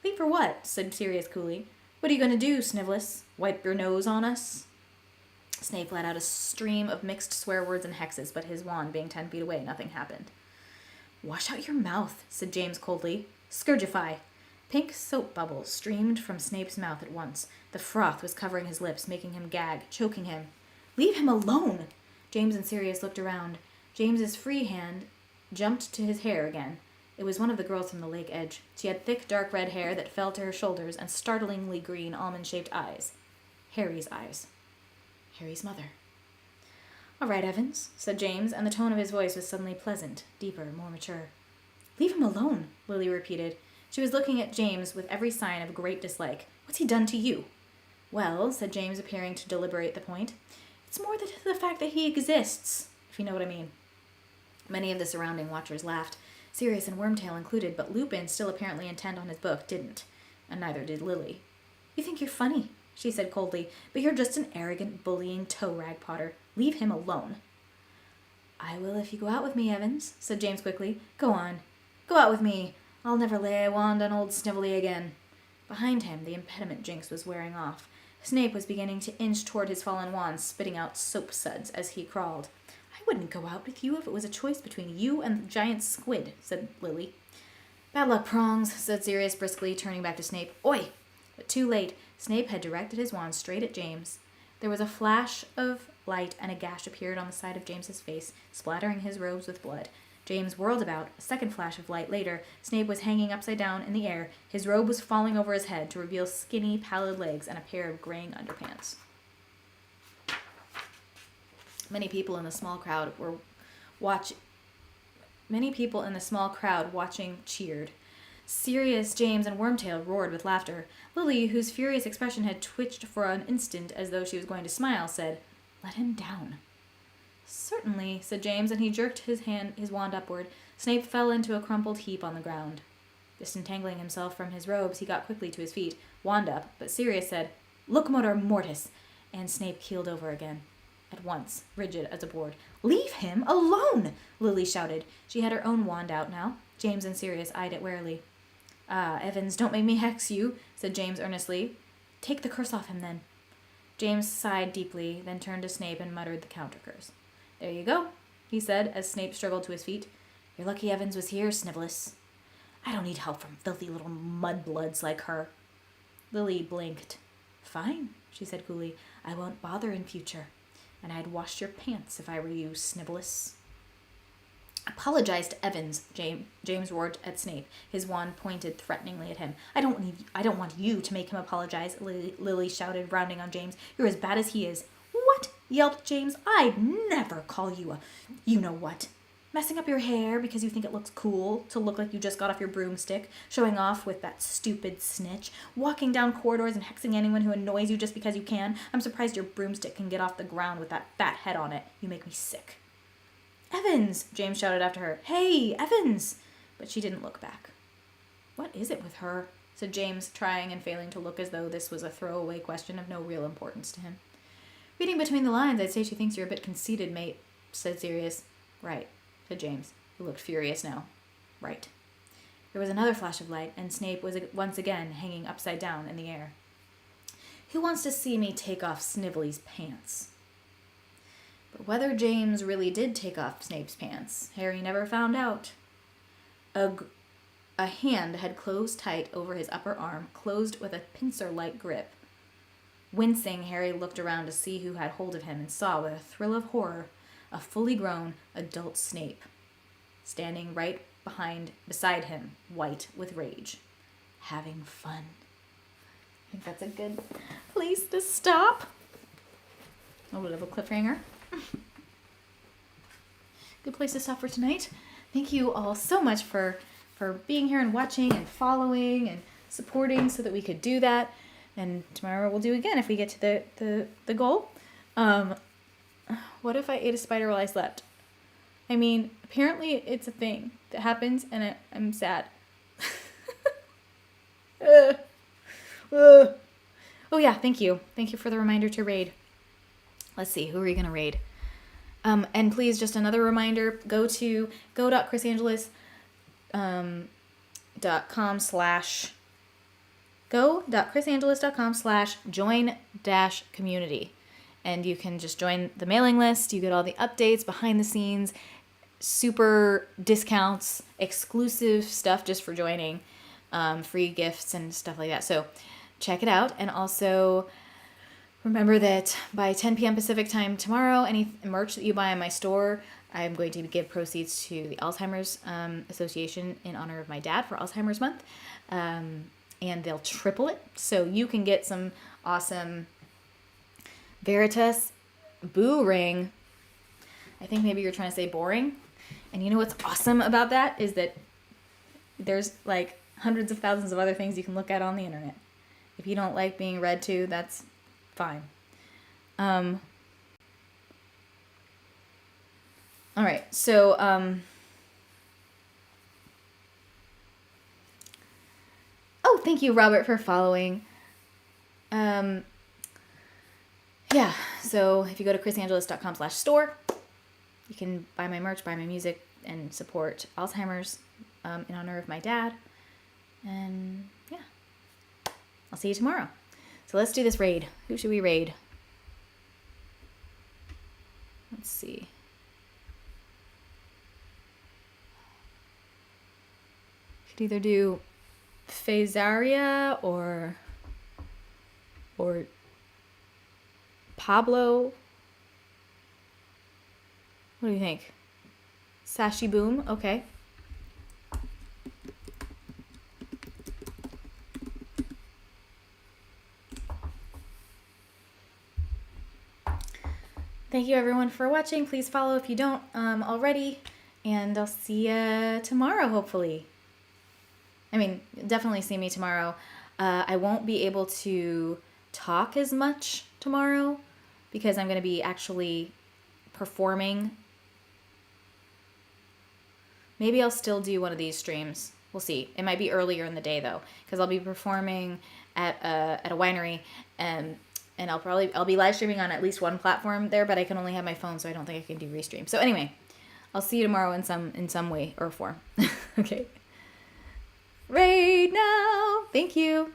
Speaker 1: "Wait for what?" said Sirius coolly. "What are you going to do, Snivellus? Wipe your nose on us?" Snape let out a stream of mixed swear words and hexes, but his wand being 10 feet away, nothing happened. "Wash out your mouth," said James coldly. "Scourgify." Pink soap bubbles streamed from Snape's mouth at once. The froth was covering his lips, making him gag, choking him. "Leave him alone!" James and Sirius looked around. James's free hand jumped to his hair again. It was one of the girls from the lake edge. She had thick, dark red hair that fell to her shoulders and startlingly green, almond-shaped eyes. Harry's eyes. Harry's mother. "All right, Evans," said James, and the tone of his voice was suddenly pleasant, deeper, more mature. "Leave him alone," Lily repeated. She was looking at James with every sign of great dislike. "What's he done to you?" "Well," said James, appearing to deliberate the point, "it's more the fact that he exists, if you know what I mean." Many of the surrounding watchers laughed, Sirius and Wormtail included, but Lupin, still apparently intent on his book, didn't, and neither did Lily. "You think you're funny," she said coldly, "but you're just an arrogant, bullying toe-rag, Potter. Leave him alone." "I will if you go out with me, Evans," said James quickly. "Go on. Go out with me. I'll never lay a wand on old Snively again." Behind him, the impediment jinx was wearing off. Snape was beginning to inch toward his fallen wand, spitting out soap suds as he crawled. "I wouldn't go out with you if it was a choice between you and the giant squid," said Lily. "Bad luck, Prongs," said Sirius briskly, turning back to Snape. "Oi!" But too late. Snape had directed his wand straight at James. There was a flash of light, and a gash appeared on the side of James's face, splattering his robes with blood. James whirled about. A second flash of light later, Snape was hanging upside down in the air. His robe was falling over his head to reveal skinny, pallid legs and a pair of graying underpants. Many people in the small crowd watching cheered. Sirius, James, and Wormtail roared with laughter. Lily, whose furious expression had twitched for an instant as though she was going to smile, said, "Let him down." "Certainly," said James, and he jerked his wand upward. Snape fell into a crumpled heap on the ground. Disentangling himself from his robes, he got quickly to his feet, wand up, but Sirius said, "Locomotor mortis," and Snape keeled over again. At once, rigid as a board. "Leave him alone!" Lily shouted. She had her own wand out now. James and Sirius eyed it warily. "Ah, Evans, don't make me hex you," said James earnestly. "Take the curse off him, then." James sighed deeply, then turned to Snape and muttered the counter curse. "There you go," he said, as Snape struggled to his feet. "You're lucky Evans was here, Snivellus." "I don't need help from filthy little mudbloods like her." Lily blinked. "Fine," she said coolly. "I won't bother in future. And I'd wash your pants if I were you, Snivellus." "Apologize to Evans," James roared at Snape, his wand pointed threateningly at him. I don't want you to make him apologize," Lily shouted, rounding on James. "You're as bad as he is." "What?" yelped James. "I'd never call you a you-know-what. Messing up your hair because you think it looks cool to look like you just got off your broomstick, showing off with that stupid snitch, walking down corridors and hexing anyone who annoys you just because you can. I'm surprised your broomstick can get off the ground with that fat head on it. You make me sick." "Evans!" James shouted after her. "Hey, Evans!" But she didn't look back. "What is it with her?" said James, trying and failing to look as though this was a throwaway question of no real importance to him. "Reading between the lines, I'd say she thinks you're a bit conceited, mate," said Sirius. "Right," said James, who looked furious now. "Right." There was another flash of light, and Snape was once again hanging upside down in the air. "Who wants to see me take off Snively's pants?" But whether James really did take off Snape's pants, Harry never found out. A hand had closed tight over his upper arm, closed with a pincer-like grip. Wincing, Harry looked around to see who had hold of him and saw, with a thrill of horror, a fully grown adult Snape, standing right beside him, white with rage, having fun. I think that's a good place to stop. A little bit of a cliffhanger. Good place to stop for tonight. Thank you all so much for being here and watching and following and supporting so that we could do that. And tomorrow we'll do again if we get to the goal. What if I ate a spider while I slept? I mean, apparently it's a thing that happens and I'm sad. Oh yeah, thank you. Thank you for the reminder to raid. Let's see, who are you going to raid? And please, just another reminder, go to go.chrisangelis.com/join-community. And you can just join the mailing list. You get all the updates, behind the scenes, super discounts, exclusive stuff just for joining, free gifts and stuff like that. So check it out. And also remember that by 10 p.m. Pacific time tomorrow, any merch that you buy in my store, I'm going to give proceeds to the Alzheimer's Association in honor of my dad for Alzheimer's Month. And they'll triple it. So you can get some awesome Veritas Boo Ring. I think maybe you're trying to say boring. And you know what's awesome about that is that there's like hundreds of thousands of other things you can look at on the internet. If you don't like being read to, that's fine. All right, so oh, thank you, Robert, for following. Yeah, so if you go to chrisangelis.com/store, you can buy my merch, buy my music, and support Alzheimer's in honor of my dad. And yeah, I'll see you tomorrow. So let's do this raid. Who should we raid? Let's see. Could either do Phasaria or Pablo. What do you think? Sashi Boom. Okay. Thank you everyone for watching. Please follow if you don't already. And I'll see you tomorrow, hopefully. I mean, definitely see me tomorrow. I won't be able to talk as much tomorrow because I'm going to be actually performing. Maybe I'll still do one of these streams. We'll see. It might be earlier in the day though, because I'll be performing at a winery, and I'll be live streaming on at least one platform there, but I can only have my phone, so I don't think I can do restream. So anyway, I'll see you tomorrow in some way or form. Okay. Right now. Thank you.